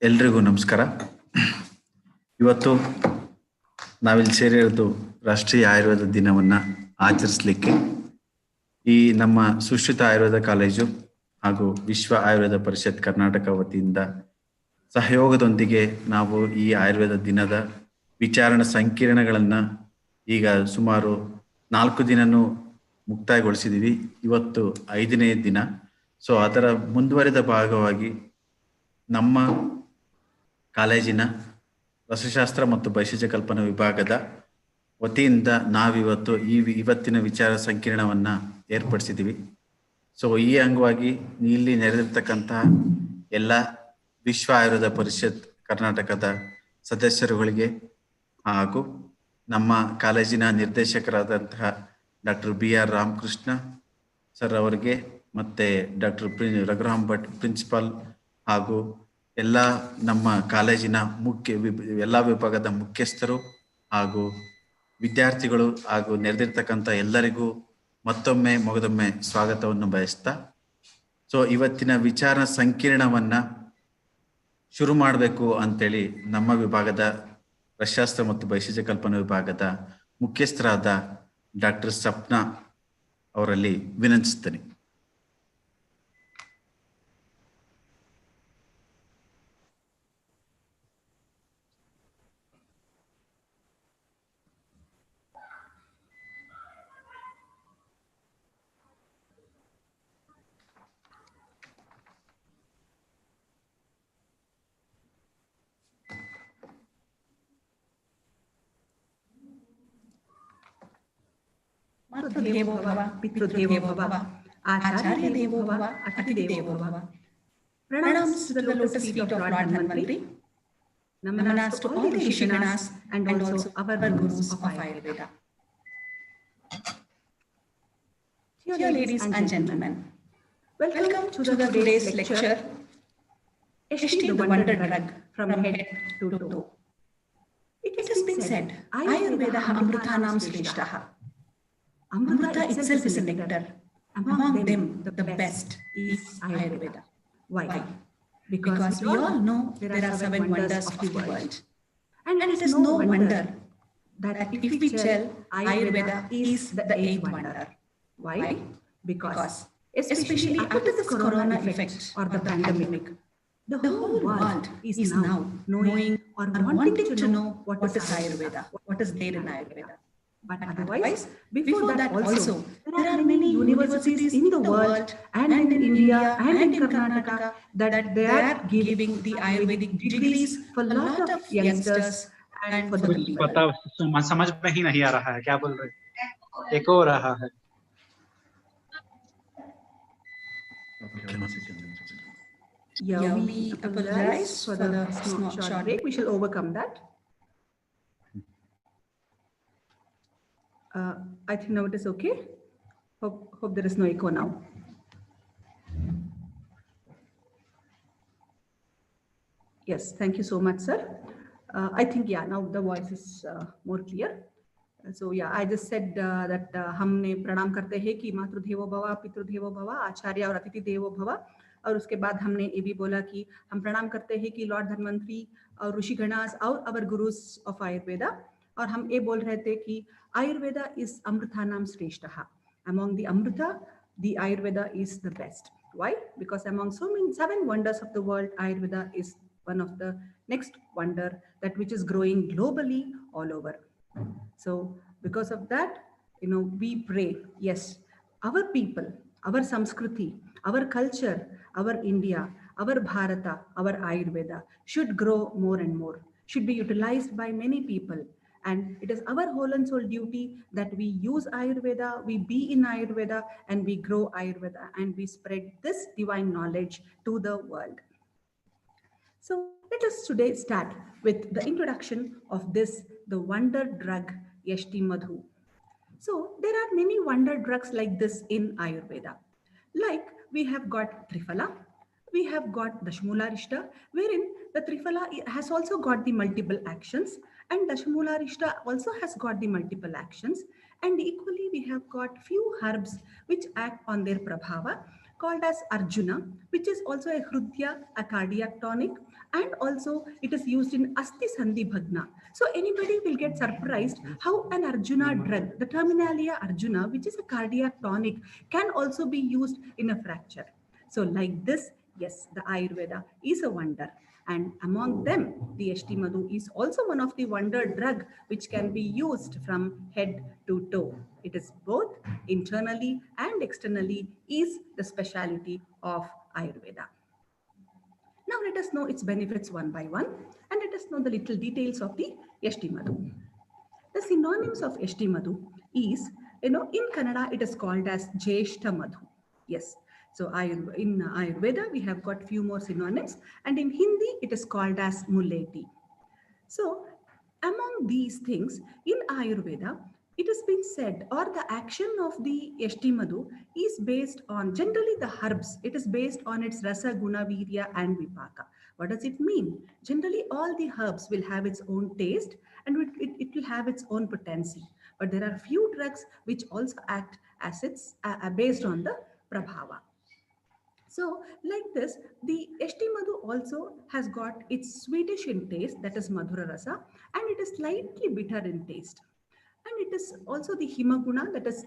ಎಲ್ರಿಗೂ ನಮಸ್ಕಾರ. ಇವತ್ತು ನಾವಿಲ್ಲಿ ಸೇರಿರೋದು ರಾಷ್ಟ್ರೀಯ ಆಯುರ್ವೇದ ದಿನವನ್ನು ಆಚರಿಸಲಿಕ್ಕೆ. ಈ ನಮ್ಮ ಸುಶ್ರುತ ಆಯುರ್ವೇದ ಕಾಲೇಜು ಹಾಗೂ ವಿಶ್ವ ಆಯುರ್ವೇದ ಪರಿಷತ್ ಕರ್ನಾಟಕ ವತಿಯಿಂದ ಸಹಯೋಗದೊಂದಿಗೆ ನಾವು ಈ ಆಯುರ್ವೇದ ದಿನದ ವಿಚಾರಣಾ ಸಂಕಿರಣಗಳನ್ನು ಈಗ ಸುಮಾರು 4 ದಿನನೂ ಮುಕ್ತಾಯಗೊಳಿಸಿದ್ದೀವಿ. ಇವತ್ತು 5ನೇ ದಿನ. ಸೊ ಅದರ ಮುಂದುವರೆದ ಭಾಗವಾಗಿ ನಮ್ಮ ಕಾಲೇಜಿನ ರಸಶಾಸ್ತ್ರ ಮತ್ತು ಭೈಷಜ ಕಲ್ಪನಾ ವಿಭಾಗದ ವತಿಯಿಂದ ನಾವಿವತ್ತು ಇವತ್ತಿನ ವಿಚಾರ ಸಂಕಿರಣವನ್ನು ಏರ್ಪಡಿಸಿದ್ದೀವಿ. ಸೊ ಈ ಅಂಗವಾಗಿ ಇಲ್ಲಿ ನೆರೆದಿರ್ತಕ್ಕಂತಹ ಎಲ್ಲ ವಿಶ್ವ ಆಯುರ್ವೇದ ಪರಿಷತ್ ಕರ್ನಾಟಕದ ಸದಸ್ಯರುಗಳಿಗೆ ಹಾಗೂ ನಮ್ಮ ಕಾಲೇಜಿನ ನಿರ್ದೇಶಕರಾದಂತಹ ಡಾಕ್ಟರ್ BR ರಾಮಕೃಷ್ಣ ಸರ್ ಅವರಿಗೆ ಮತ್ತು ಡಾಕ್ಟರ್ ರಘುರಾಮ್ ಭಟ್ ಪ್ರಿನ್ಸಿಪಾಲ್ ಹಾಗೂ ಎಲ್ಲ ನಮ್ಮ ಕಾಲೇಜಿನ ಎಲ್ಲ ವಿಭಾಗದ ಮುಖ್ಯಸ್ಥರು ಹಾಗೂ ವಿದ್ಯಾರ್ಥಿಗಳು ಹಾಗೂ ನೆರೆದಿರ್ತಕ್ಕಂಥ ಎಲ್ಲರಿಗೂ ಮತ್ತೊಮ್ಮೆ ಮೊದಲೊಮ್ಮೆ ಸ್ವಾಗತವನ್ನು ಬಯಸ್ತಾ, ಸೊ ಇವತ್ತಿನ ವಿಚಾರ ಸಂಕಿರಣವನ್ನು ಶುರು ಮಾಡಬೇಕು ಅಂತೇಳಿ ನಮ್ಮ ವಿಭಾಗದ ರಸಶಾಸ್ತ್ರ ಮತ್ತು ಭೈಷಜ ಕಲ್ಪನಾ ವಿಭಾಗದ ಮುಖ್ಯಸ್ಥರಾದ ಡಾಕ್ಟರ್ ಸಪ್ನಾ ಅವರಲ್ಲಿ ವಿನಂತಿಸ್ತೇನೆ. मातृदेवो भव, पितृदेवो भव, आचार्य देवो भव, अतिथि देवो भव. Pranams to the lotus feet of Lord Dhanvantri. Namanas to all the Rishiganas and also our gurus of Ayurveda. Dear ladies and gentlemen, welcome to the today's lecture, Eshti the Wonder Drug from Head to Toe. It has been said, Ayurveda Amrutanam Shreshtaha. Amrita itself is a nectar. Among them, the best is Ayurveda. Why? Because we all know there are 7 wonders of the world. And it is no wonder that if we tell Ayurveda is the 8th wonder. Why? Because especially after this corona effect or the pandemic, the whole world is now knowing or wanting to know what is Ayurveda, what is there in Ayurveda. But otherwise, before that also, there are many universities in the world and in India and in Karnataka that they are giving the Ayurvedic degrees for a lot of youngsters and for the people. पता समझ में ही नहीं आ रहा है क्या बोल रहे हैं, एको हो रहा है. Yeah, we apologize for the short break. We shall overcome that. I think now it is okay. Hope there is no echo now. Yes, thank you so much, sir. I think, yeah, now the voice is more clear. So, yeah, I just said that हमने प्रणाम करते हैं कि मातृदेवो भव, पितृदेवो भव, आचार्य और अतिथि देवो भव. और उसके बाद हमने ये भी बोला कि हम प्रणाम करते हैं कि लॉर्ड धन्वंतरी और ऋषिगणास और अवर गुरुस ऑफ आयुर्वेदा. और हम ये बोल रहे थे कि आयुर्वेदा इज अमृतानाम श्रेष्ठः. Among the amrita, the Ayurveda is the best. Why? Because among so many 7 wonders of the world, Ayurveda is one of the next wonder that which is growing globally all over. So because of that, we pray, yes, our people, our Samskriti, our culture, our India, our Bharata, our Ayurveda should grow more and more, should be utilized by many people. And it is our whole and soul duty that we use Ayurveda, we be in Ayurveda, and we grow Ayurveda, and we spread this divine knowledge to the world. So let us today start with the introduction of this, the wonder drug, Yashti Madhu. So there are many wonder drugs like this in Ayurveda. Like we have got Triphala, we have got Dashmula wherein the Triphala has also got the multiple actions, and Dashmula also has got the multiple actions. And equally, we have got few herbs which act on their prabhava, called as Arjuna, which is also a Hrudya, a cardiac tonic, and also it is used in Asti Sandhi Bhagna. So anybody will get surprised how an Arjuna drug, the Terminalia Arjuna, which is a cardiac tonic, can also be used in a fracture. So like this, yes, the Ayurveda is a wonder. And among them, the Yashti Madhu is also one of the wonder drug which can be used from head to toe. It is both internally and externally is the speciality of Ayurveda. Now let us know its benefits one by one, and let us know the little details of the Yashti Madhu. The synonyms of Yashti Madhu is, in Kannada it is called as Jeshta Madhu. Yes. So in Ayurveda we have got few more synonyms, and in Hindi it is called as Mulleti. So among these things in Ayurveda, it has been said, or the action of the Yashti Madhu is based on generally the herbs. It is based on its rasa, guna, virya, and vipaka. What does it mean? Generally, all the herbs will have its own taste, and it will have its own potency. But there are few drugs which also act as it's based on the prabhava. So, like this, the Yashti Madhu also has got its sweetish in taste, that is Madhura Rasa, and it is slightly bitter in taste. And it is also the Himaguna, that is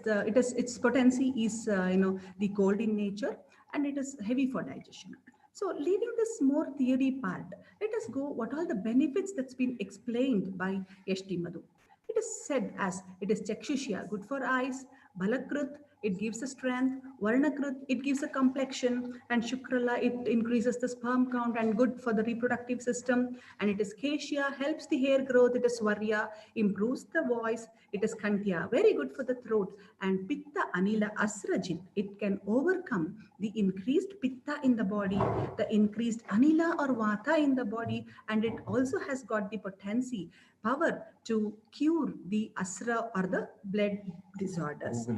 its potency is the cold in nature, and it is heavy for digestion. So, leaving this more theory part, let us go what all the benefits that's been explained by Yashti Madhu. It is said as it is Chakshushya, good for eyes, Balakrut, it gives a strength, Varnakrut, it gives a complexion, and Shukrala, it increases the sperm count and good for the reproductive system, and it is Keshya, helps the hair growth, it is Varya, improves the voice, it is Kantya, very good for the throat, and Pitta Anila Asrajit, it can overcome the increased Pitta in the body, the increased Anila or Vata in the body, and it also has got the potency, power to cure the asra or the blood disorders.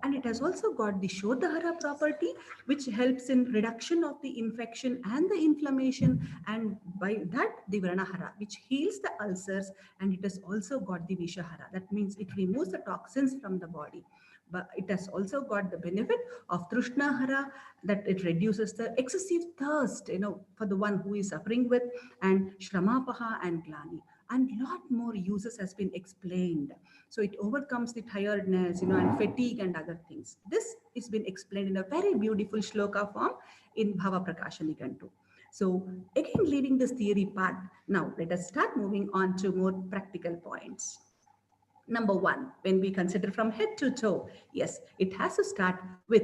And it has also got the Shodhahara property, which helps in reduction of the infection and the inflammation, and by that the Vranahara, which heals the ulcers, and it has also got the Vishahara. That means it removes the toxins from the body. But it has also got the benefit of Trushnahara, that it reduces the excessive thirst, for the one who is suffering with, and Shramapaha and Glani. And lot more uses has been explained. So it overcomes the tiredness, and fatigue and other things. This is been explained in a very beautiful shloka form in Bhava Prakasha Nigantu. So again, leaving this theory part, now let us start moving on to more practical points. Number one, when we consider from head to toe, yes, it has to start with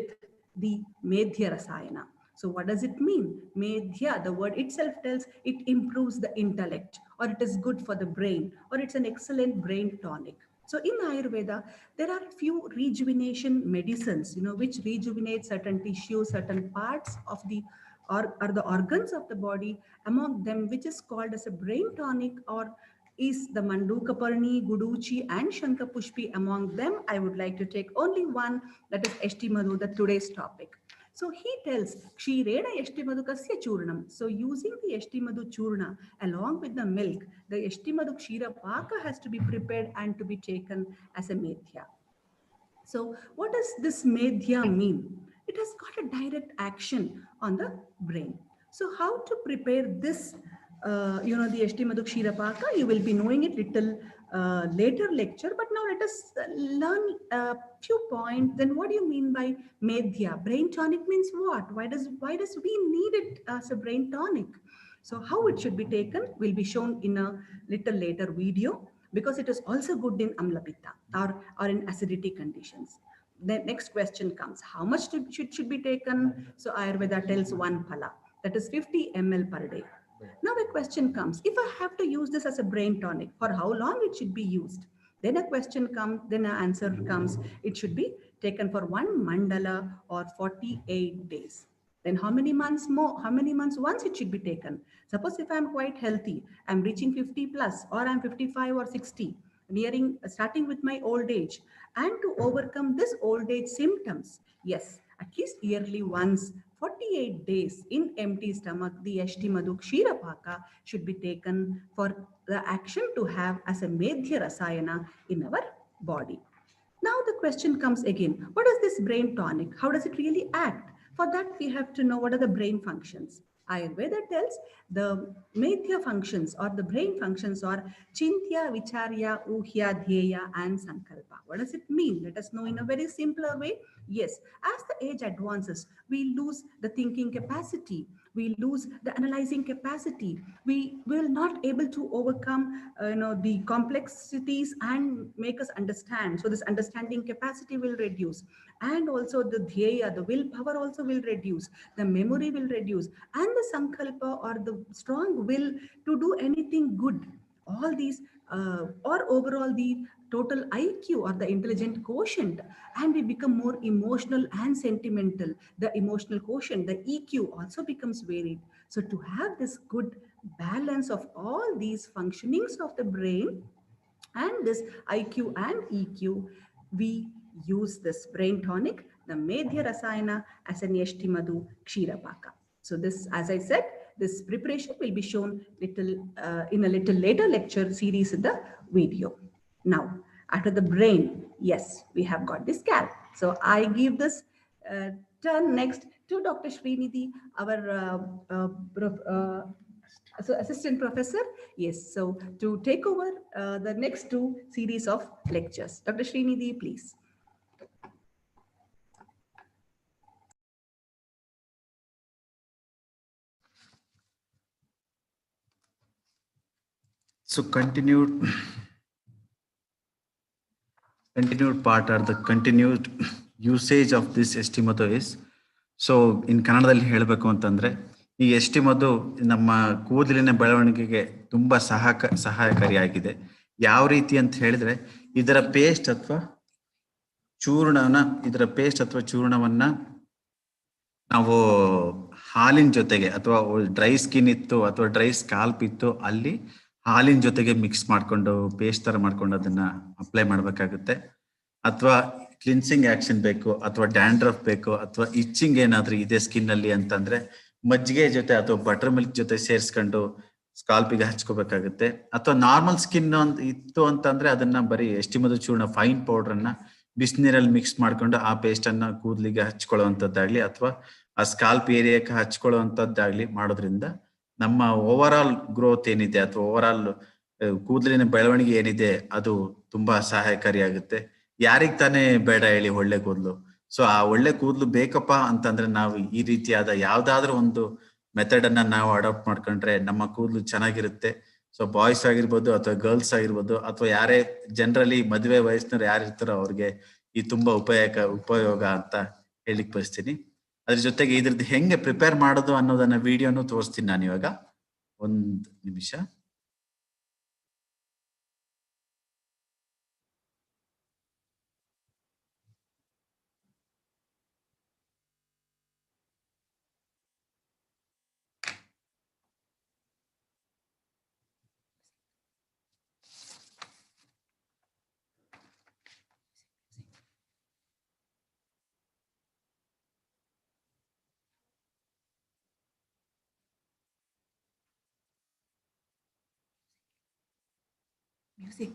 the Medhya Rasayana. So what does it mean? Medhya, the word itself tells it improves the intellect, or it is good for the brain, or it's an excellent brain tonic. So in Ayurveda, there are few rejuvenation medicines, which rejuvenate certain tissues, certain parts of the or the organs of the body, among them which is called as a brain tonic, or is the Mandukaparni, Guduchi, and Shankapushpi. Among them, I would like to take only one, that is Yashti Madhu, the today's topic. So he tells Kshirena Yashti Madhu Kasya Churnam. So using the Yashti Madhu Churna along with the milk, the Yashti Madhu Kshira Paka has to be prepared and to be taken as a Medhya. So what does this Medhya mean? It has got a direct action on the brain. So how to prepare this the Eshti Madhu Kshirapaka, you will be knowing it little later lecture, but now let us learn a few points. Then what do you mean by Medhya? Brain tonic means what? Why does we need it as a brain tonic? So how it should be taken will be shown in a little later video, because it is also good in Amla Pitta or in acidity conditions. The next question comes, how much should be taken? So Ayurveda tells one phala, that is 50 ml per day. Now a question comes, if I have to use this as a brain tonic, for how long it should be used? Then a question comes, then an answer comes, it should be taken for one mandala or 48 days. Then how many months more, how many months once it should be taken? Suppose if I'm quite healthy, I'm reaching 50 plus, or I'm 55 or 60, starting with my old age, and to overcome this old age symptoms, yes, at least yearly once, 48 days in empty stomach, the Yashti Madhu Kshirapaka should be taken for the action to have as a Medhya Rasayana in our body. Now the question comes again, what is this brain tonic? How does it really act? For that, we have to know what are the brain functions. Ayurveda tells the Medhya functions or the brain functions are Chintya, Vicharya, Uhya, Dheya and Sankalpa. What does it mean? Let us know in a very simpler way. Yes, as the age advances, we lose the thinking capacity, we lose the analyzing capacity, we will not able to overcome the complexities and make us understand. So this understanding capacity will reduce, and also the dhyaya, the willpower also will reduce, the memory will reduce, and the sankalpa or the strong will to do anything good. All these or overall the total IQ or the intelligent quotient, and we become more emotional and sentimental. The emotional quotient, the EQ also becomes varied. So to have this good balance of all these functionings of the brain and this IQ and EQ, we use this brain tonic, the Medhya Rasayana, as an Yashti Madhu Kshirapaka. So this, as I said, this preparation will be shown in a little later lecture series in the video. Now, after the brain, yes, we have got the scalp. So I give this turn next to Dr. Srinidhi, our so assistant professor. Yes, so to take over the next two series of lectures. Dr. Srinidhi, please. So continued part or the continued usage of this ಎಸ್ಟಿಮದು is, so in ಕನ್ನಡದಲ್ಲಿ ಹೇಳಬೇಕು ಅಂತಂದ್ರೆ, ಈ ಎಸ್ಟಿಮದು ನಮ್ಮ ಕೂದಲಿನ ಬೆಳವಣಿಗೆಗೆ ತುಂಬಾ ಸಹಾಯಕಾರಿಯಾಗಿದೆ. ಯಾವ ರೀತಿ ಅಂತ ಹೇಳಿದ್ರೆ, ಇದರ ಪೇಸ್ಟ್ ಅಥವಾ ಚೂರ್ಣವನ್ನ ನಾವು ಹಾಲಿನ ಜೊತೆಗೆ, ಅಥವಾ ಡ್ರೈ ಸ್ಕಿನ್ ಇತ್ತು ಅಥವಾ ಡ್ರೈ ಸ್ಕಾಲ್ಪ್ ಇತ್ತು, ಅಲ್ಲಿ ಹಾಲಿನ ಜೊತೆಗೆ ಮಿಕ್ಸ್ ಮಾಡ್ಕೊಂಡು ಪೇಸ್ಟ್ ತರ ಮಾಡ್ಕೊಂಡು ಅದನ್ನ ಅಪ್ಲೈ ಮಾಡ್ಬೇಕಾಗುತ್ತೆ. ಅಥವಾ ಕ್ಲಿನ್ಸಿಂಗ್ ಆಕ್ಷನ್ ಬೇಕು, ಅಥವಾ ಡ್ಯಾಂಡ್ರಫ್ ಬೇಕು, ಅಥವಾ ಇಚ್ಚಿಂಗ್ ಏನಾದ್ರೂ ಇದೆ ಸ್ಕಿನ್ ಅಲ್ಲಿ ಅಂತಂದ್ರೆ ಮಜ್ಜಿಗೆ ಜೊತೆ ಅಥವಾ ಬಟರ್ ಮಿಲ್ಕ್ ಜೊತೆ ಸೇರಿಸ್ಕೊಂಡು ಸ್ಕಾಲ್ಪಿಗೆ ಹಚ್ಕೋಬೇಕಾಗುತ್ತೆ. ಅಥವಾ ನಾರ್ಮಲ್ ಸ್ಕಿನ್ ಇತ್ತು ಅಂತಂದ್ರೆ ಅದನ್ನ ಬರೀ ಎಸ್ಟಿಮದು ಚೂರ್ಣ ಫೈನ್ ಪೌಡರ್ ಅನ್ನ ಬಿಸಿನೀರಲ್ಲಿ ಮಿಕ್ಸ್ ಮಾಡ್ಕೊಂಡು ಆ ಪೇಸ್ಟ್ ಅನ್ನ ಕೂದಲಿಗೆ ಹಚ್ಕೊಳ್ಳುವಂತದ್ದಾಗ್ಲಿ ಅಥವಾ ಆ ಸ್ಕಾಲ್ಪ್ ಏರಿಯಾಕ್ಕೆ ಹಚ್ಕೊಳ್ಳುವಂತದ್ದಾಗ್ಲಿ ಮಾಡೋದ್ರಿಂದ ನಮ್ಮ ಓವರ್ ಆಲ್ ಗ್ರೋತ್ ಏನಿದೆ ಅಥವಾ ಓವರ್ ಆಲ್ ಕೂದಲಿನ ಬೆಳವಣಿಗೆ ಏನಿದೆ ಅದು ತುಂಬಾ ಸಹಾಯಕಾರಿಯಾಗುತ್ತೆ. ಯಾರಿಗ್ ತಾನೇ ಬೇಡ ಹೇಳಿ ಒಳ್ಳೆ ಕೂದಲು? ಸೊ ಆ ಒಳ್ಳೆ ಕೂದಲು ಬೇಕಪ್ಪ ಅಂತಂದ್ರೆ ನಾವು ಈ ರೀತಿಯಾದ ಯಾವ್ದಾದ್ರು ಒಂದು ಮೆಥಡ್ ಅನ್ನ ನಾವು ಅಡಾಪ್ಟ್ ಮಾಡ್ಕೊಂಡ್ರೆ ನಮ್ಮ ಕೂದಲು ಚೆನ್ನಾಗಿರುತ್ತೆ. ಸೊ ಬಾಯ್ಸ್ ಆಗಿರ್ಬೋದು ಅಥವಾ ಗರ್ಲ್ಸ್ ಆಗಿರ್ಬೋದು ಅಥವಾ ಯಾರೇ ಜನರಲಿ ಮದುವೆ ವಯಸ್ಸಿನವ್ರು ಯಾರು ಇರ್ತಾರೋ ಅವ್ರಿಗೆ ಈ ತುಂಬಾ ಉಪಯೋಗ ಅಂತ ಹೇಳಿಕ್ ಬಯಸ್ತೀನಿ. ಅದ್ರ ಜೊತೆಗೆ ಇದ್ರದ್ದು ಹೆಂಗೆ ಪ್ರಿಪೇರ್ ಮಾಡೋದು ಅನ್ನೋದನ್ನ ವಿಡಿಯೋನು ತೋರಿಸ್ತೀನಿ ನಾನು ಇವಾಗ. ಒಂದ್ ನಿಮಿಷ. Music.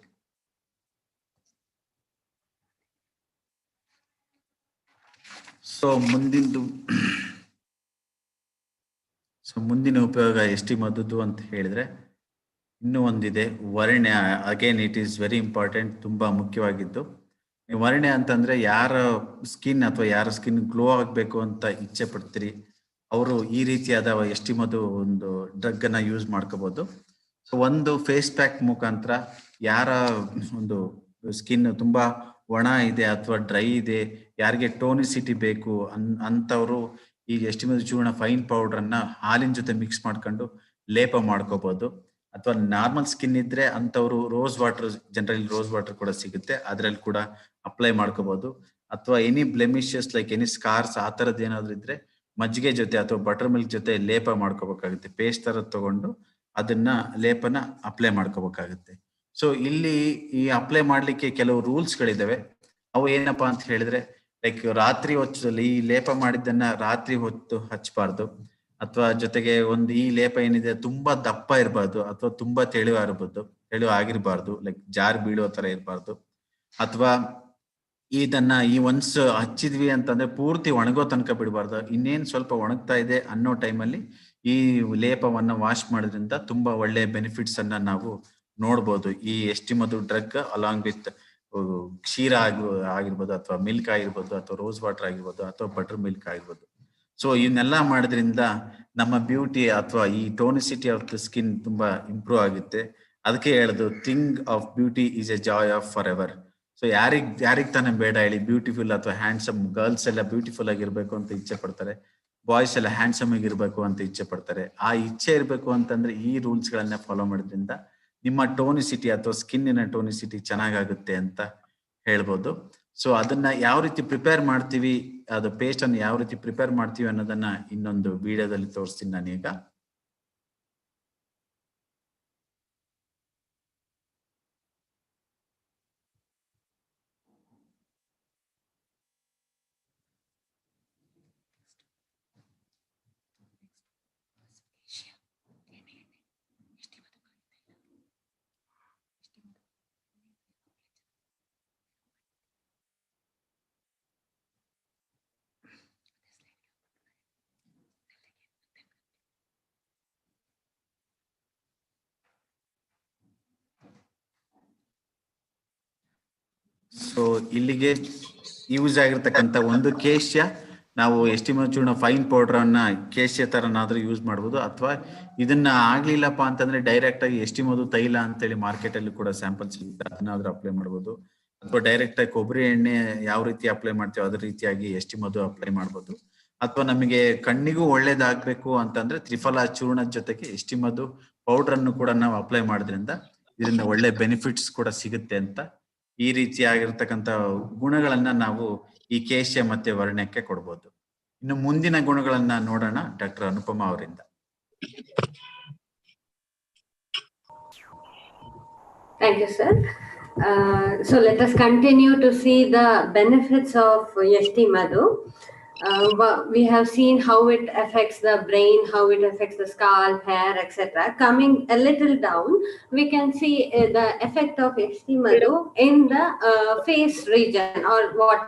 ಸೊ ಸೊ ಮುಂದಿನ ಉಪಯೋಗ ಎಷ್ಟಿ ಮದ್ದು ಅಂತ ಹೇಳಿದ್ರೆ ಇನ್ನೂ ಒಂದಿದೆ ವರ್ಣ್ಯ. Again it is very important, ತುಂಬಾ ಮುಖ್ಯವಾಗಿದ್ದು. ವರ್ಣ್ಯ ಅಂತಂದ್ರೆ ಯಾರ ಸ್ಕಿನ್ ಅಥವಾ ಯಾರ ಸ್ಕಿನ್ ಗ್ಲೋ ಆಗಬೇಕು ಅಂತ ಇಚ್ಛೆ ಪಡ್ತೀರಿ ಅವರು ಈ ರೀತಿಯಾದ ಎಷ್ಟಿ ಮದ್ದು ಒಂದು ಡ್ರಗ್ ಅನ್ನ ಯೂಸ್ ಮಾಡ್ಕೋಬಹುದು. ಸೊ ಒಂದು ಫೇಸ್ ಪ್ಯಾಕ್ ಮುಖಾಂತರ ಯಾರ ಒಂದು ಸ್ಕಿನ್ ತುಂಬಾ ಒಣ ಇದೆ ಅಥವಾ ಡ್ರೈ ಇದೆ, ಯಾರಿಗೆ ಟೋನಿಸಿಟಿ ಬೇಕು ಅಂತವ್ರು ಈ ಎಷ್ಟಿ ಮದ್ದು ಚೂರ್ಣ ಫೈನ್ ಪೌಡರ್ ಅನ್ನ ಹಾಲಿನ ಜೊತೆ ಮಿಕ್ಸ್ ಮಾಡ್ಕೊಂಡು ಲೇಪ ಮಾಡ್ಕೋಬಹುದು. ಅಥವಾ ನಾರ್ಮಲ್ ಸ್ಕಿನ್ ಇದ್ರೆ ಅಂತವ್ರು rose water, generally rose water ಕೂಡ ಸಿಗುತ್ತೆ, ಅದ್ರಲ್ಲಿ ಕೂಡ ಅಪ್ಲೈ ಮಾಡ್ಕೋಬಹುದು. ಅಥವಾ any blemishes like any scars ಆ ತರದ್ ಏನಾದ್ರು ಇದ್ರೆ ಮಜ್ಜಿಗೆ ಜೊತೆ ಅಥವಾ ಬಟರ್ ಮಿಲ್ಕ್ ಜೊತೆ ಲೇಪ ಮಾಡ್ಕೋಬೇಕಾಗುತ್ತೆ. ಪೇಸ್ಟ್ ತರ ತಗೊಂಡು ಅದನ್ನ ಲೇಪನ ಅಪ್ಲೈ ಮಾಡ್ಕೋಬೇಕಾಗುತ್ತೆ. ಸೊ ಇಲ್ಲಿ ಈ ಅಪ್ಲೈ ಮಾಡ್ಲಿಕ್ಕೆ ಕೆಲವು ರೂಲ್ಸ್ ಗಳಿದಾವೆ. ಅವು ಏನಪ್ಪಾ ಅಂತ ಹೇಳಿದ್ರೆ, ಲೈಕ್ ರಾತ್ರಿ ಹೊತ್ತಲ್ಲಿ ಈ ಲೇಪ ಮಾಡಿದ್ದನ್ನ ರಾತ್ರಿ ಹೊತ್ತು ಹಚ್ಚಬಾರ್ದು. ಅಥವಾ ಜೊತೆಗೆ ಒಂದು ಈ ಲೇಪ ಏನಿದೆ ತುಂಬಾ ದಪ್ಪ ಇರಬಾರ್ದು ಅಥವಾ ತುಂಬಾ ತೆಳು ಆಗಿರ್ಬಾರ್ದು, ಲೈಕ್ ಜಾರ್ ಬೀಳೋ ತರ ಇರಬಾರ್ದು. ಅಥವಾ ಇದನ್ನ ಈ ಒನ್ಸ್ ಹಚ್ಚಿದ್ವಿ ಅಂತಂದ್ರೆ ಪೂರ್ತಿ ಒಣಗೋ ತನಕ ಬಿಡಬಾರ್ದು. ಇನ್ನೇನ್ ಸ್ವಲ್ಪ ಒಣಗ್ತಾ ಇದೆ ಅನ್ನೋ ಟೈಮಲ್ಲಿ ಈ ಲೇಪವನ್ನ ವಾಶ್ ಮಾಡೋದ್ರಿಂದ ತುಂಬಾ ಒಳ್ಳೆ ಬೆನಿಫಿಟ್ಸ್ ಅನ್ನ ನಾವು ನೋಡ್ಬೋದು. ಈ ಎಷ್ಟಿ ಮದ್ದು ಡ್ರಗ್ ಅಲಾಂಗ್ ವಿತ್ ಕ್ಷೀರ ಆಗಿರ್ಬೋದು ಅಥವಾ ಮಿಲ್ಕ್ ಆಗಿರ್ಬೋದು ಅಥವಾ ರೋಸ್ ವಾಟರ್ ಆಗಿರ್ಬೋದು ಅಥವಾ ಬಟರ್ ಮಿಲ್ಕ್ ಆಗಿರ್ಬೋದು. ಸೊ ಇವನ್ನೆಲ್ಲ ಮಾಡೋದ್ರಿಂದ ನಮ್ಮ ಬ್ಯೂಟಿ ಅಥವಾ ಈ ಟೋನಿಸಿಟಿ ಆಫ್ ದ ಸ್ಕಿನ್ ತುಂಬಾ ಇಂಪ್ರೂವ್ ಆಗುತ್ತೆ. ಅದಕ್ಕೆ ಹೇಳುದು thing of beauty is A joy of for ever. So ಯಾರಿಗ್ ತಾನೇ ಬೇಡ ಹೇಳಿ, ಬ್ಯೂಟಿಫುಲ್ ಅಥವಾ ಹ್ಯಾಂಡ್ಸಮ್. ಗರ್ಲ್ಸ್ ಎಲ್ಲ ಬ್ಯೂಟಿಫುಲ್ ಆಗಿರ್ಬೇಕು ಅಂತ ಇಚ್ಛೆ ಪಡ್ತಾರೆ, ಬಾಯ್ಸ್ ಎಲ್ಲ ಹ್ಯಾಂಡ್ಸಮ್ ಆಗಿರ್ಬೇಕು ಅಂತ ಇಚ್ಛೆ ಪಡ್ತಾರೆ. ಆ ಇಚ್ಛೆ ಇರ್ಬೇಕು ಅಂತಂದ್ರೆ ಈ ರೂಲ್ಸ್ ಗಳನ್ನ ಫಾಲೋ ಮಾಡೋದ್ರಿಂದ ನಿಮ್ಮ ಟೋನಿಸಿಟಿ ಅಥವಾ ಸ್ಕಿನ್ನಿನ ಟೋನಿಸಿಟಿ ಚೆನ್ನಾಗಾಗುತ್ತೆ ಅಂತ ಹೇಳ್ಬೋದು. ಸೊ ಅದನ್ನ ಯಾವ ರೀತಿ ಪ್ರಿಪೇರ್ ಮಾಡ್ತೀವಿ, ಅದು ಪೇಸ್ಟ್ ಅನ್ನು ಯಾವ ರೀತಿ ಪ್ರಿಪೇರ್ ಮಾಡ್ತೀವಿ ಅನ್ನೋದನ್ನ ಇನ್ನೊಂದು ವಿಡಿಯೋದಲ್ಲಿ ತೋರಿಸ್ತೀನಿ ನಾನೀಗ. ಸೊ ಇಲ್ಲಿಗೆ ಯೂಸ್ ಆಗಿರ್ತಕ್ಕಂಥ ಒಂದು ಕೇಶ್ಯ, ನಾವು ಎಸ್ಟಿಮೋ ಚೂರ್ಣ ಫೈನ್ ಪೌಡರ್ ಅನ್ನ ಕೇಶ್ಯ ತರನಾದ್ರೂ ಯೂಸ್ ಮಾಡ್ಬೋದು. ಅಥವಾ ಇದನ್ನ ಆಗ್ಲಿಲ್ಲಪ್ಪ ಅಂತಂದ್ರೆ ಡೈರೆಕ್ಟ್ ಆಗಿ ಎಸ್ಟಿಮೋದು ತೈಲ ಅಂತೇಳಿ ಮಾರ್ಕೆಟ್ ಅಲ್ಲಿ ಕೂಡ ಸ್ಯಾಂಪಲ್ ಸಿಗುತ್ತೆ, ಅದನ್ನಾದ್ರೂ ಅಪ್ಲೈ ಮಾಡ್ಬೋದು. ಅಥವಾ ಡೈರೆಕ್ಟ್ ಆಗಿ ಕೊಬ್ಬರಿ ಎಣ್ಣೆ ಯಾವ ರೀತಿ ಅಪ್ಲೈ ಮಾಡ್ತೀವಿ ಅದ್ರ ರೀತಿಯಾಗಿ ಎಸ್ಟಿಮೋದು ಅಪ್ಲೈ ಮಾಡ್ಬೋದು. ಅಥವಾ ನಮಗೆ ಕಣ್ಣಿಗೂ ಒಳ್ಳೇದಾಗ್ಬೇಕು ಅಂತಂದ್ರೆ ತ್ರಿಫಲ ಚೂರ್ಣದ ಜೊತೆಗೆ ಎಸ್ಟಿಮೋದು ಪೌಡರ್ ಅನ್ನು ಕೂಡ ನಾವು ಅಪ್ಲೈ ಮಾಡೋದ್ರಿಂದ ಇದರಿಂದ ಒಳ್ಳೆ ಬೆನಿಫಿಟ್ಸ್ ಕೂಡ ಸಿಗುತ್ತೆ ಅಂತ. ಈ ರೀತಿಯಾಗಿರ್ತಕ್ಕಂಥ ಗುಣಗಳನ್ನ ನಾವು ಈ ಕೇಶ್ಯ ಮತ್ತೆ ವರ್ಣ್ಯಕ್ಕೆ ಕೊಡ್ಬೋದು. ಇನ್ನು ಮುಂದಿನ ಗುಣಗಳನ್ನ ನೋಡೋಣ ಡಾಕ್ಟರ್ ಅನುಪಮಾ ಅವರಿಂದ. Thank you, sir. So let us continue to see the benefits of Yashti Madhu. We have seen how it affects the brain, how it affects the scalp, hair, etc. Coming a little down, we can see the effect of Yashti Madhu in the face region, or what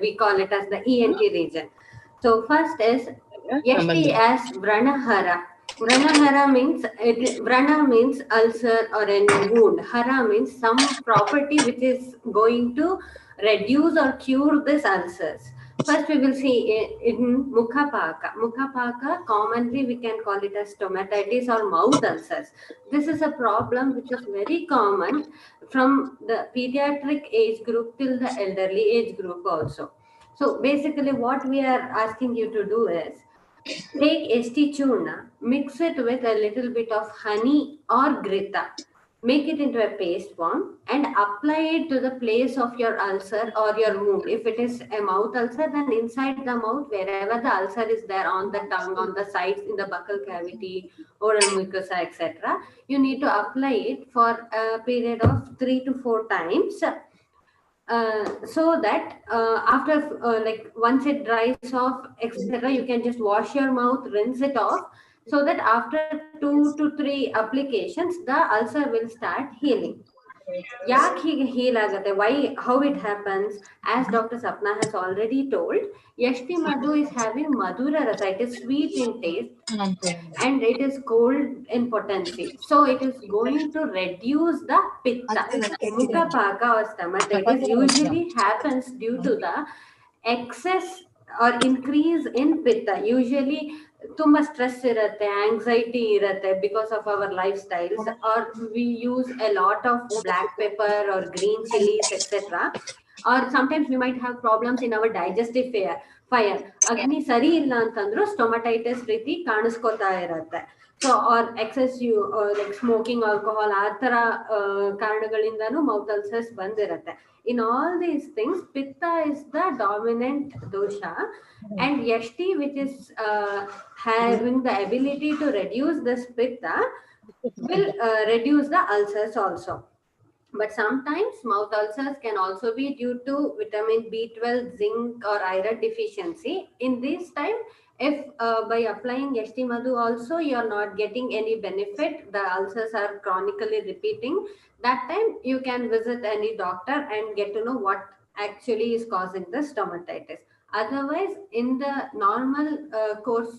we call it as the ENT region. So first is Yashti as Vranahara. Vranahara means ulcer or any wound. Hara means some property which is going to reduce or cure these ulcers. First, we will see in Mukhapaka. Mukhapaka, commonly we can call it as stomatitis or mouth ulcers. This is a problem which is very common from the pediatric age group till the elderly age group also. So basically what we are asking you to do is, take ST churna, mix it with a little bit of honey or grita. Make it into a paste form and apply it to the place of your ulcer or your wound. If it is a mouth ulcer, then inside the mouth, wherever the ulcer is there, on the tongue, on the sides, in the buccal cavity, oral mucosa, etc., you need to apply it for a period of 3 to 4 times. So that after like once it dries off, etc., you can just wash your mouth, rinse it off, so that after 2 to 3 applications the ulcer will start healing. ಯಾಕೆ ಹೀಗೆ heal ಆಗುತ್ತೆ, why, how it happens? As Dr. Sapna has already told, Yashti Madhu is having madhura rasa, it is sweet in taste and it is cold in potency, so it is going to reduce the pitta. Mukha paka or stomatitis usually happens due to the excess or increase in pitta. Usually ತುಂಬಾ stress ಇರುತ್ತೆ, anxiety ಇರುತ್ತೆ because of our lifestyles, or we use a lot of black pepper or green chillies etcetera, or sometimes we might have problems in our digestive fire. ಅಗ್ನಿ ಸರಿ ಇಲ್ಲ ಅಂತಂದ್ರೂ stomatitis ರೀತಿ ಕಾಣಿಸ್ಕೋತಾ ಇರುತ್ತೆ. So or excess like smoking, alcohol ಆ ತರ ಕಾರಣಗಳಿಂದಾನು ಮೌತ್ ಅಲ್ಸರ್ಸ್ ಬಂದಿರುತ್ತೆ. In all these things, pitta is the dominant dosha, and yashti, which is having the ability to reduce this pitta, will reduce the ulcers also. But sometimes mouth ulcers can also be due to vitamin B12, zinc or iron deficiency. In this time, if by applying Yashti Madhu also you are not getting any benefit, the ulcers are chronically repeating, that time you can visit any doctor and get to know what actually is causing the stomatitis. Otherwise, in the normal course,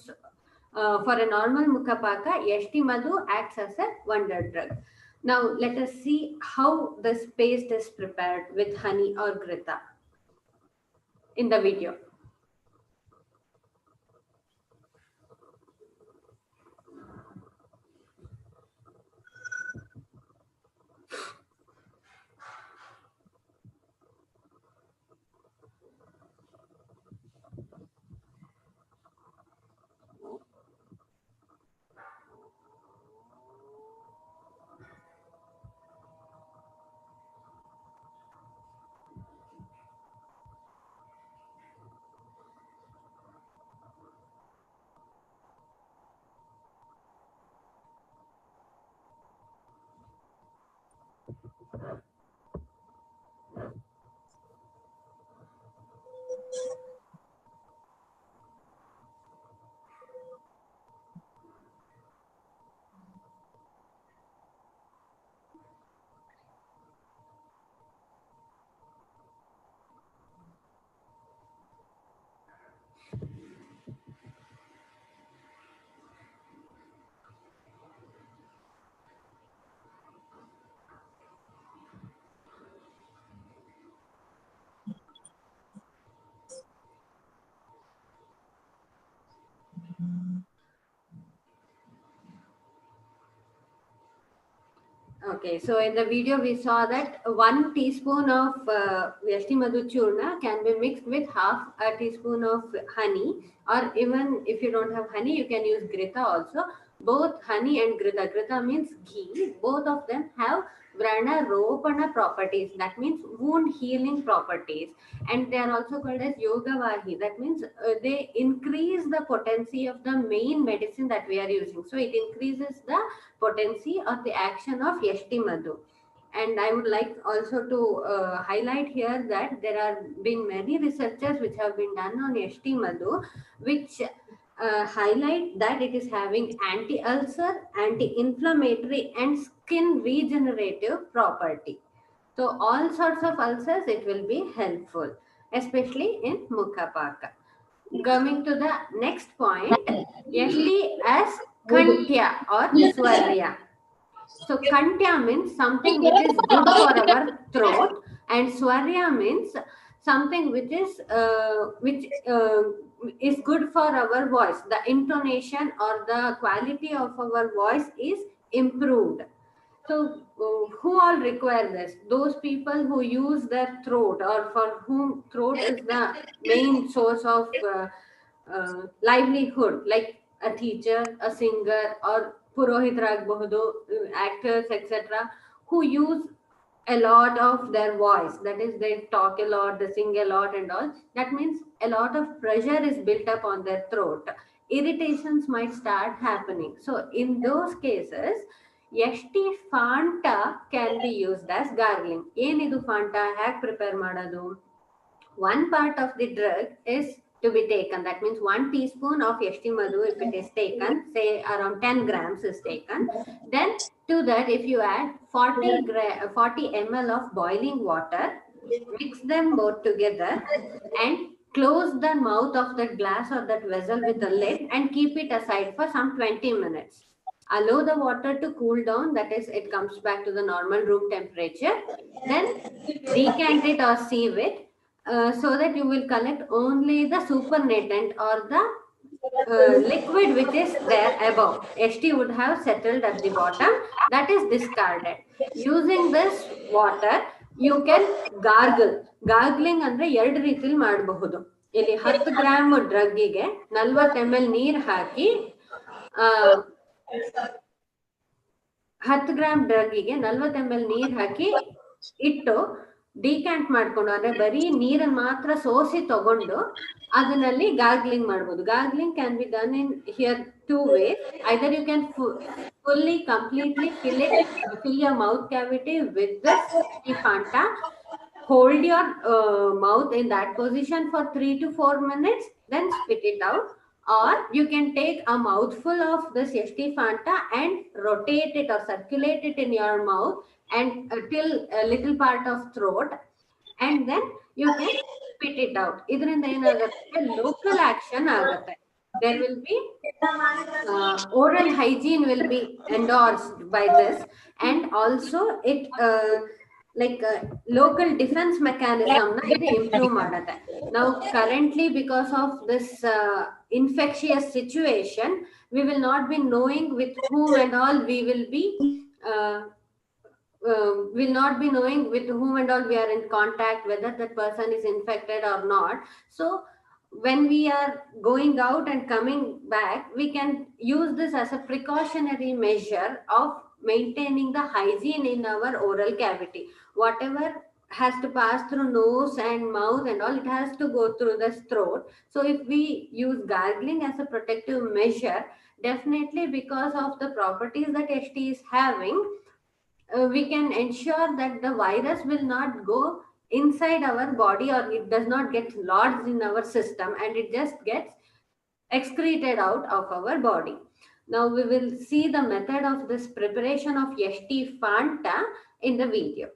for a normal Mukhapaka, Yashti Madhu acts as a wonder drug. Now let us see how this paste is prepared with honey or grita in the video. Okay, so in the video we saw that 1 teaspoon of Yashti Madhu Churna can be mixed with half a teaspoon of honey, or even if you don't have honey, you can use grita also. Both honey and grita means ghee, both of them have Vrana Ropana properties, that means wound healing properties, and they are also called as Yogavahi, that means they increase the potency of the main medicine that we are using. So it increases the potency or the action of Yashti Madhu. And I would like also to highlight here that there have been many researches which have been done on Yashti Madhu, which highlight that it is having anti-ulcer, anti-inflammatory and skin regenerative property. So all sorts of ulcers it will be helpful, especially in Mukhapaka. Coming to the next point, Yashti as Kantya or Swarya. So Kantya means something which is good for our throat, and Swarya means something which is good for our voice. The intonation or the quality of our voice is improved. So who all require this? Those people who use their throat, or for whom throat is the main source of livelihood, like a teacher, a singer, or Purohit Ragbohdo, actors, etc., who use a lot of their voice, that is they talk a lot, they sing a lot and all. That means a lot of pressure is built up on their throat, irritations might start happening. So in those cases, Yashti Fanta can be used as gargling. Enidu Fanta hag prepare madadu? One part of the drug is to be taken. That means 1 teaspoon of Yashti Madhu, if it is taken, say around 10 grams is taken, then to that if you add 40 ml of boiling water, mix them both together and close the mouth of that glass or that vessel with a lid and keep it aside for some 20 minutes. Allow the water to cool down, that is, it comes back to the normal room temperature. Then decant it or sieve it, so that you will collect only the supernatant or the liquid which is there above. HT would have settled at the bottom, that is discarded. Using this water you can gargle. Gargling ಅಂದ್ರೆ 2 ರೀತಿಲಿ ಮಾಡಬಹುದು. ಇಲ್ಲಿ 10 gram ಡ್ರಗ್ಗಿಗೆ 40 ml ನೀರು ಹಾಕಿ 10 gram ಡ್ರಗ್ಗಿಗೆ 40 ml ನೀರು ಹಾಕಿ ಇಟ್ಟು ಡಿಕ್ಯಾಂಟ್ ಮಾಡ್ಕೊಂಡು, ಅಂದ್ರೆ ಬರೀ ನೀರನ್ನು ಮಾತ್ರ ಸೋಸಿ ತಗೊಂಡು ಅದನ್ನಲ್ಲಿ ಗಾರ್ಗ್ಲಿಂಗ್ ಮಾಡಬಹುದು. Gargling can be done in here 2 ways. Either you can fully completely fill your mouth cavity with this Fanta, hold your mouth in that position for 3 to 4 minutes, then spit it out. Or you can take a mouthful of this Yashti Fanta and rotate it or circulate it in your mouth and till a little part of throat, and then you can spit it out. Idrinda enagutte local action agutte. There will be oral hygiene will be endorsed by this, and also it local defense mechanism na idu improve madutte. Now currently, because of this infectious situation, we will not be knowing with whom and all we will be with whom and all we are in contact, whether that person is infected or not. So when we are going out and coming back, we can use this as a precautionary measure of maintaining the hygiene in our oral cavity. Whatever has to pass through nose and mouth and all, it has to go through the throat. So if we use gargling as a protective measure, definitely because of the properties that HT is having, we can ensure that the virus will not go inside our body, or it does not get lodged in our system, and it just gets excreted out of our body. Now we will see the method of this preparation of Yashti Fanta in the video.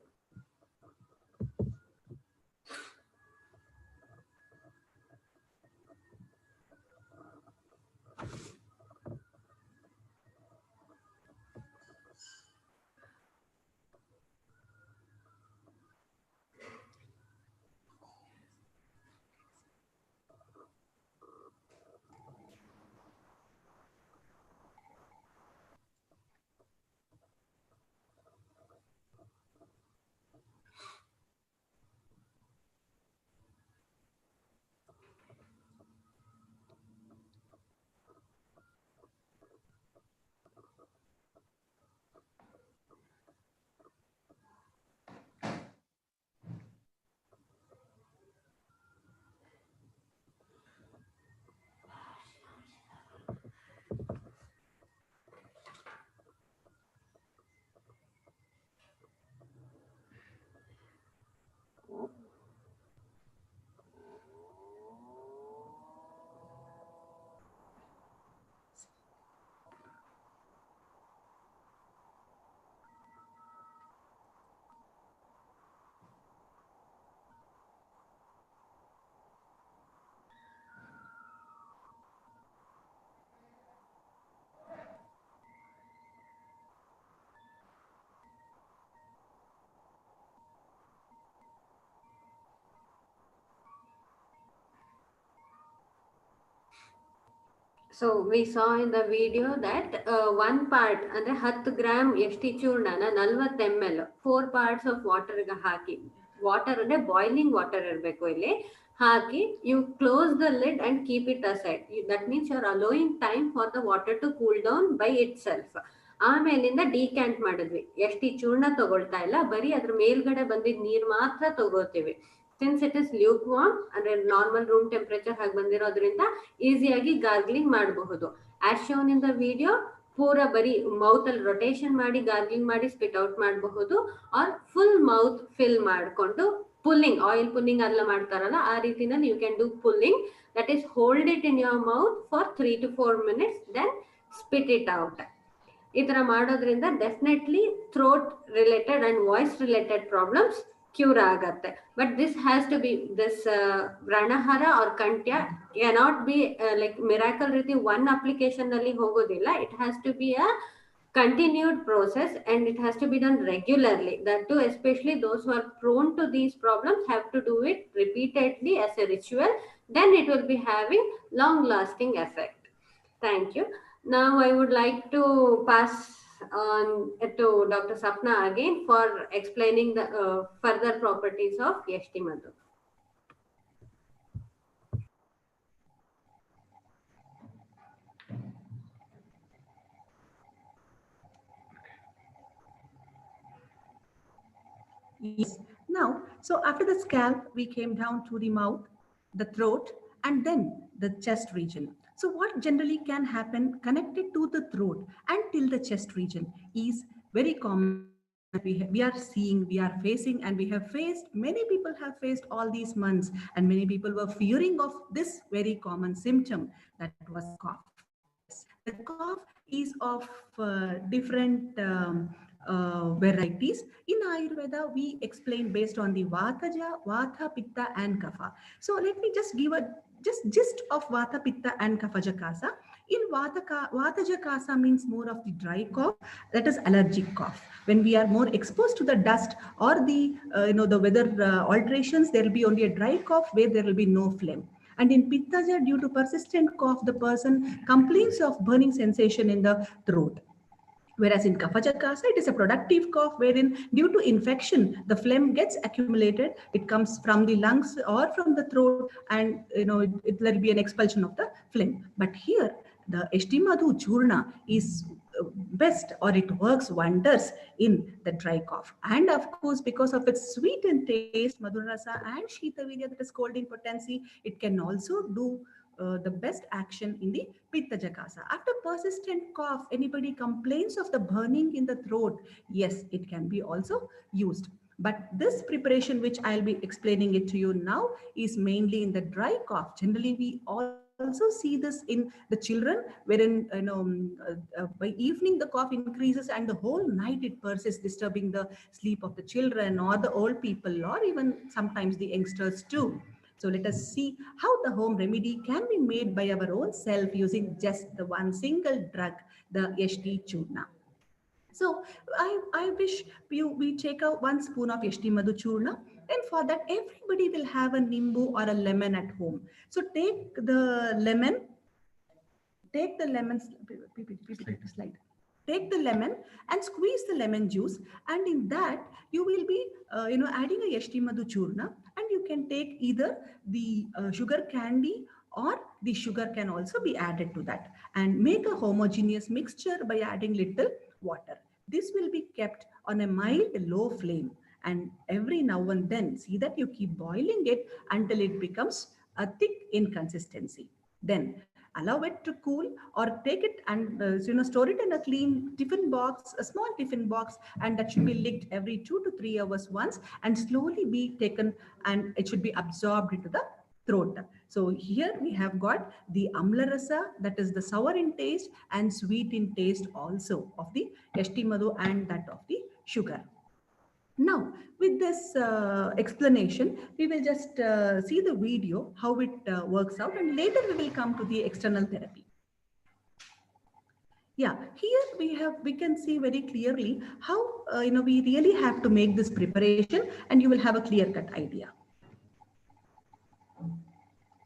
So we saw in the video that one part ಅಂದ್ರೆ 10 gram ಎಷ್ಟಿ ಚೂರ್ಣನ 40 ml 4 parts of water ಗೆ ಹಾಕಿ, water ಅಂದ್ರೆ boiling water ಇರಬೇಕು ಇಲ್ಲಿ, ಹಾಕಿ you close the lid and keep it aside. That means you are allowing time for the water to cool down by itself. ಆಮೇಲಿಂದ ಡಿಕ್ಯಾಂಟ್ ಮಾಡಿದ್ವಿ. ಎಷ್ಟಿ ಚೂರ್ಣ ತಗೊಳ್ತಾ ಇಲ್ಲ, ಬರೀ ಅದ್ರ ಮೇಲ್ಗಡೆ ಬಂದಿದ್ ನೀರ್ ಮಾತ್ರ ತಗೋತೀವಿ. Since it is lukewarm ಅಂದ್ರೆ ನಾರ್ಮಲ್ ರೂಮ್ ಟೆಂಪರೇಚರ್ ಹಾಗೆ ಬಂದಿರೋದ್ರಿಂದ ಈಸಿಯಾಗಿ ಗಾರ್ಗ್ಲಿಂಗ್ ಮಾಡಬಹುದು. As shown in the video, ಪೂರಾ ಬರೀ ಮೌತ್ ಅಲ್ಲಿ ರೊಟೇಷನ್ ಮಾಡಿ ಗಾರ್ಗ್ಲಿಂಗ್ ಮಾಡಿ ಸ್ಪಿಟ್ ಔಟ್ ಮಾಡಬಹುದು, ಆರ್ ಫುಲ್ ಮೌತ್ ಫಿಲ್ ಮಾಡಿಕೊಂಡು ಪುಲ್ಲಿಂಗ್, ಆಯಿಲ್ ಪುಲ್ಲಿಂಗ್ ಎಲ್ಲ ಮಾಡ್ತಾರಲ್ಲ ಆ ರೀತಿನಲ್ಲಿ you can do pulling. That is, hold it in your mouth for 3 to 4 minutes, then spit it out. ಈ ತರ ಮಾಡೋದ್ರಿಂದ definitely throat related and voice related problems cure ಆಗತ್ತೆ. But this has to be this ವ್ರಣಹಾರ or ಕಂಠ್ಯ cannot be like miracle ರೀತಿ one application ನಲ್ಲಿ ಹೋಗೋದಿಲ್ಲ. It has to be a continued process and it has to be done regularly. That too, especially those who are prone to these problems have to do it repeatedly as a ritual. Then it will be having long lasting effect. Thank you. Now I would like to pass on to Dr. Sapna again for explaining the further properties of Yashti Madhu. Yes. Now, so after the scalp, we came down to the mouth, the throat, and then the chest region. So what generally can happen connected to the throat and till the chest region is very common. We are seeing, we are facing, and we have faced, many people have faced all these months, and many people were fearing of this very common symptom, that was cough. Yes, the cough is of different varieties. In Ayurveda, we explain based on the Vata, Pitta, and Kapha. So let me just give a gist of Vata, Pitta, and Kapha Jakasa. In Vata Jakasa means more of the dry cough, that is allergic cough. When we are more exposed to the dust or the the weather alterations, there will be only a dry cough where there will be no phlegm. And in Pittaja, due to persistent cough, the person complains of burning sensation in the throat. Whereas in Kapha Jakasa, it is a productive cough wherein due to infection, the phlegm gets accumulated. It comes from the lungs or from the throat, and there will be an expulsion of the phlegm. But here, the Yashti Madhu Churna is best, or it works wonders in the dry cough. And of course, because of its sweet in taste, Madhurasa and Shitavirya, that is cold in potency, it can also do the best action in the Pitta Jakasa. After persistent cough, anybody complains of the burning in the throat, yes, it can be also used. But this preparation, which I'll be explaining it to you now, is mainly in the dry cough. Generally, we also see this in the children, wherein by evening the cough increases and the whole night it persists, disturbing the sleep of the children or the old people, or even sometimes the youngsters too. So let us see how the home remedy can be made by our own self using just the one single drug, the Yashti Churna. So I wish we take out 1 spoon of Yashti Madhu Churna. And for that, everybody will have a nimbu or a lemon at home. So take the lemon, slide. Take the lemon and squeeze the lemon juice, and in that you will be adding a Yashti Madhu Churna, and you can take either the sugar candy or the sugar can also be added to that, and make a homogeneous mixture by adding little water. This will be kept on a mild low flame, and every now and then see that you keep boiling it until it becomes a thick in consistency. Then allow it to cool, or take it and store it in a clean tiffin box, a small tiffin box, and that should be licked every 2 to 3 hours once, and slowly be taken, and it should be absorbed into the throat. So here we have got the amla rasa, that is the sour in taste and sweet in taste also of the Yashti Madhu and that of the sugar. Now, with this explanation, we will just see the video, how it works out, and later we will come to the external therapy. Yeah, here we can see very clearly how we really have to make this preparation, and you will have a clear-cut idea.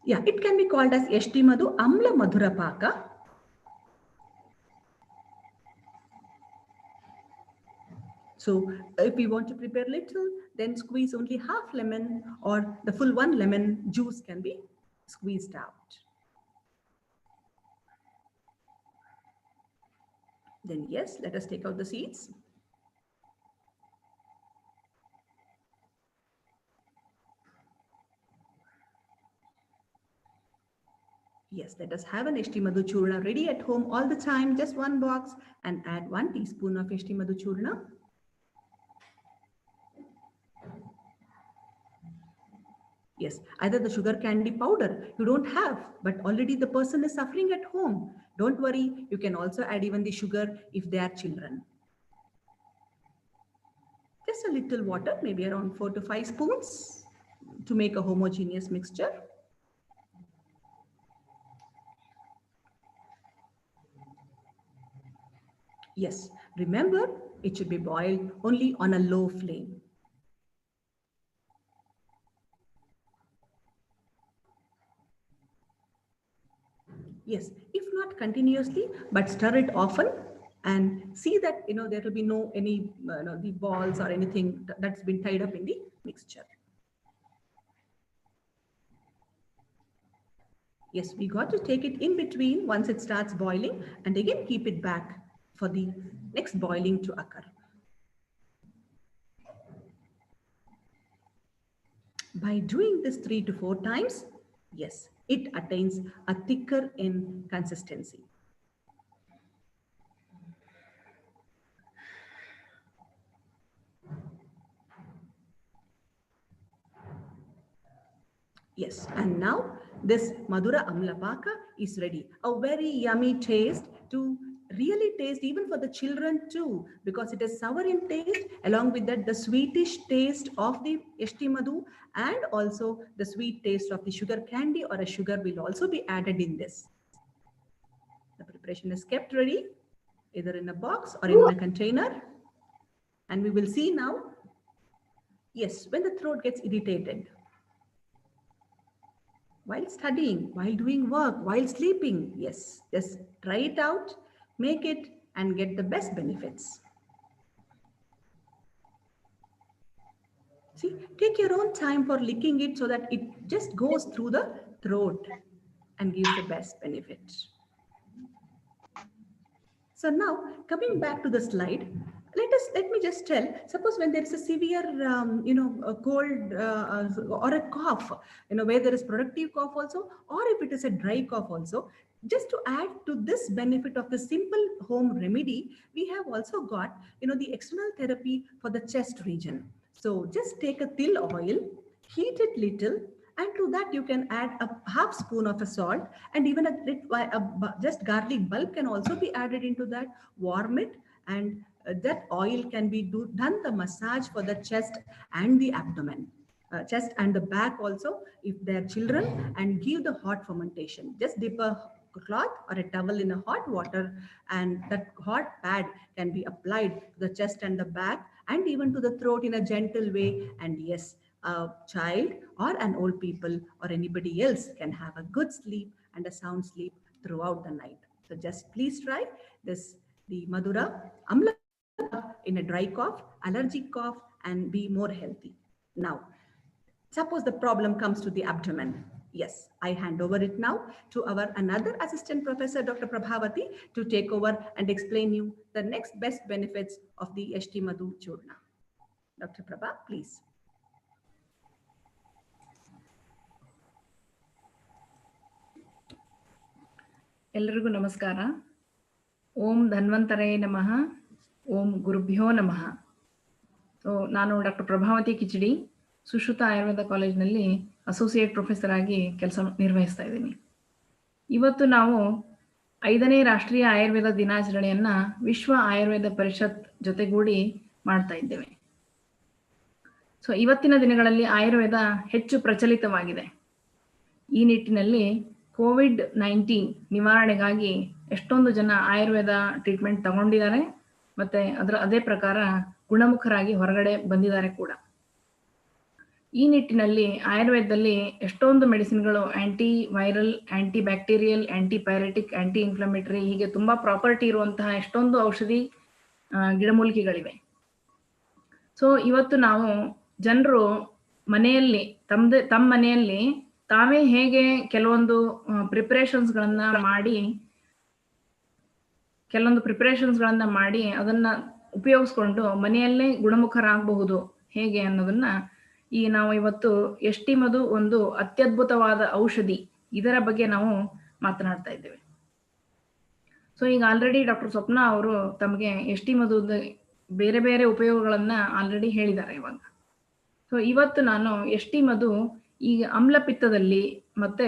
Yeah, it can be called as Yashti Madhu Amla Madhura Paka. So if we want to prepare little, then squeeze only half lemon, or the full 1 lemon juice can be squeezed out. Then yes, let us take out the seeds. Yes, let us have an Yashti Madhu Churna ready at home all the time, just 1 box, and add 1 teaspoon of Yashti Madhu Churna. Yes, either the sugar candy powder you don't have, but already the person is suffering at home. Don't worry, you can also add even the sugar if they are children. Just a little water, maybe around 4 to 5 spoons to make a homogeneous mixture. Yes, remember, it should be boiled only on a low flame. Yes, if not continuously, but stir it often and see that there will be no any the balls or anything that's been tied up in the mixture. Yes, we got to take it in between once it starts boiling and again keep it back for the next boiling to occur. By doing this 3 to 4 times, yes, it attains a thicker in consistency. Yes, and now this Madura Amlapaka is ready. A very yummy taste to really taste even for the children too, because it is sour in taste. Along with that, the sweetish taste of the Yashti Madhu and also the sweet taste of the sugar candy or a sugar will also be added in this. The preparation is kept ready, either in a box or in a container. And we will see now, yes, when the throat gets irritated, while studying, while doing work, while sleeping, yes, just try it out, make it and get the best benefits. See, take your own time for licking it so that it just goes through the throat and gives the best benefit. So now coming back to the slide, let me just tell, suppose when there is a severe, a cold or a cough, where there is productive cough also, or if it is a dry cough also, just to add to this benefit of the simple home remedy, we have also got, the external therapy for the chest region. So just take a til oil, heat it little, and to that you can add a half spoon of a salt, and even just garlic bulb can also be added into that. Warm it, and that oil can be done the massage for the chest and the abdomen, chest and the back also if they are children, and give the hot fermentation. Just dip a cloth or a towel in a hot water, and that hot pad can be applied to the chest and the back and even to the throat in a gentle way. And yes, a child or an old people or anybody else can have a good sleep and a sound sleep throughout the night. So just please try this, the Madura Amla in a dry cough, allergic cough, and be more healthy. Now, suppose the problem comes to the abdomen. Yes, I hand over it now to our another assistant professor, Dr. Prabhavati, to take over and explain you the next best benefits of the Yashti Madhu Churna. Dr. Prabha, please. ಎಲ್ಲರಿಗೂ ನಮಸ್ಕಾರ. ಓಂ ಧನ್ವಂತರೇ ನಮಃ. ಓಂ ಗುರುಭ್ಯೋ ನಮಃ. So ನಾನು doctor Prabhavati khichdi, Sushruta Ayurveda ಕಾಲೇಜಿನಲ್ಲಿ associate professor ಆಗಿ ಕೆಲಸ ನಿರ್ವಹಿಸ್ತಾ ಇದ್ದೀನಿ. ಇವತ್ತು ನಾವು 5ನೇ ರಾಷ್ಟ್ರೀಯ ಆಯುರ್ವೇದ ದಿನಾಚರಣೆಯನ್ನು ವಿಶ್ವ ಆಯುರ್ವೇದ ಪರಿಷತ್ ಜೊತೆಗೂಡಿ ಮಾಡ್ತಾ ಇದ್ದೇವೆ. ಸೊ ಇವತ್ತಿನ ದಿನಗಳಲ್ಲಿ ಆಯುರ್ವೇದ ಹೆಚ್ಚು ಪ್ರಚಲಿತವಾಗಿದೆ. ಈ ನಿಟ್ಟಿನಲ್ಲಿ COVID-19 ನಿವಾರಣೆಗಾಗಿ ಎಷ್ಟೊಂದು ಜನ ಆಯುರ್ವೇದ ಟ್ರೀಟ್ಮೆಂಟ್ ತಗೊಂಡಿದ್ದಾರೆ, ಮತ್ತು ಅದೇ ಪ್ರಕಾರ ಗುಣಮುಖರಾಗಿ ಹೊರಗಡೆ ಬಂದಿದ್ದಾರೆ ಕೂಡ. ಈ ನಿಟ್ಟಿನಲ್ಲಿ ಆಯುರ್ವೇದದಲ್ಲಿ ಎಷ್ಟೊಂದು ಮೆಡಿಸಿನ್ಗಳು anti viral, anti bacterial, anti pyretic, anti inflammatory, ಹೀಗೆ ತುಂಬ ಪ್ರಾಪರ್ಟಿ ಇರುವಂತಹ ಎಷ್ಟೊಂದು ಔಷಧಿ ಗಿಡಮೂಲಿಕೆಗಳಿವೆ. ಸೊ ಇವತ್ತು ನಾವು ಜನರು ಮನೆಯಲ್ಲಿ ತಮ್ಮ ಮನೆಯಲ್ಲಿ ತಾವೇ ಹೇಗೆ ಕೆಲವೊಂದು ಪ್ರಿಪರೇಷನ್ಸ್ಗಳನ್ನು ಮಾಡಿ ಅದನ್ನು ಉಪಯೋಗಿಸ್ಕೊಂಡು ಮನೆಯಲ್ಲೇ ಗುಣಮುಖರಾಗಬಹುದು ಹೇಗೆ ಅನ್ನೋದನ್ನ ನಾವು ಇವತ್ತು ಯಷ್ಟಿ ಮಧು ಒಂದು ಅತ್ಯದ್ಭುತವಾದ ಔಷಧಿ, ಇದರ ಬಗ್ಗೆ ನಾವು ಮಾತನಾಡ್ತಾ ಇದ್ದೇವೆ. ಸೊ ಈಗ ಆಲ್ರೆಡಿ ಡಾಕ್ಟರ್ ಸ್ವಪ್ನ ಅವರು ತಮಗೆ ಯಷ್ಟಿ ಮಧುದ ಬೇರೆ ಬೇರೆ ಉಪಯೋಗಗಳನ್ನು ಆಲ್ರೆಡಿ ಹೇಳಿದ್ದಾರೆ ಇವಾಗ. ಸೊ ಇವತ್ತು ನಾನು ಯಷ್ಟಿ ಮಧು ಈಗ ಆಮ್ಲಪಿತ್ತದಲ್ಲಿ ಮತ್ತೆ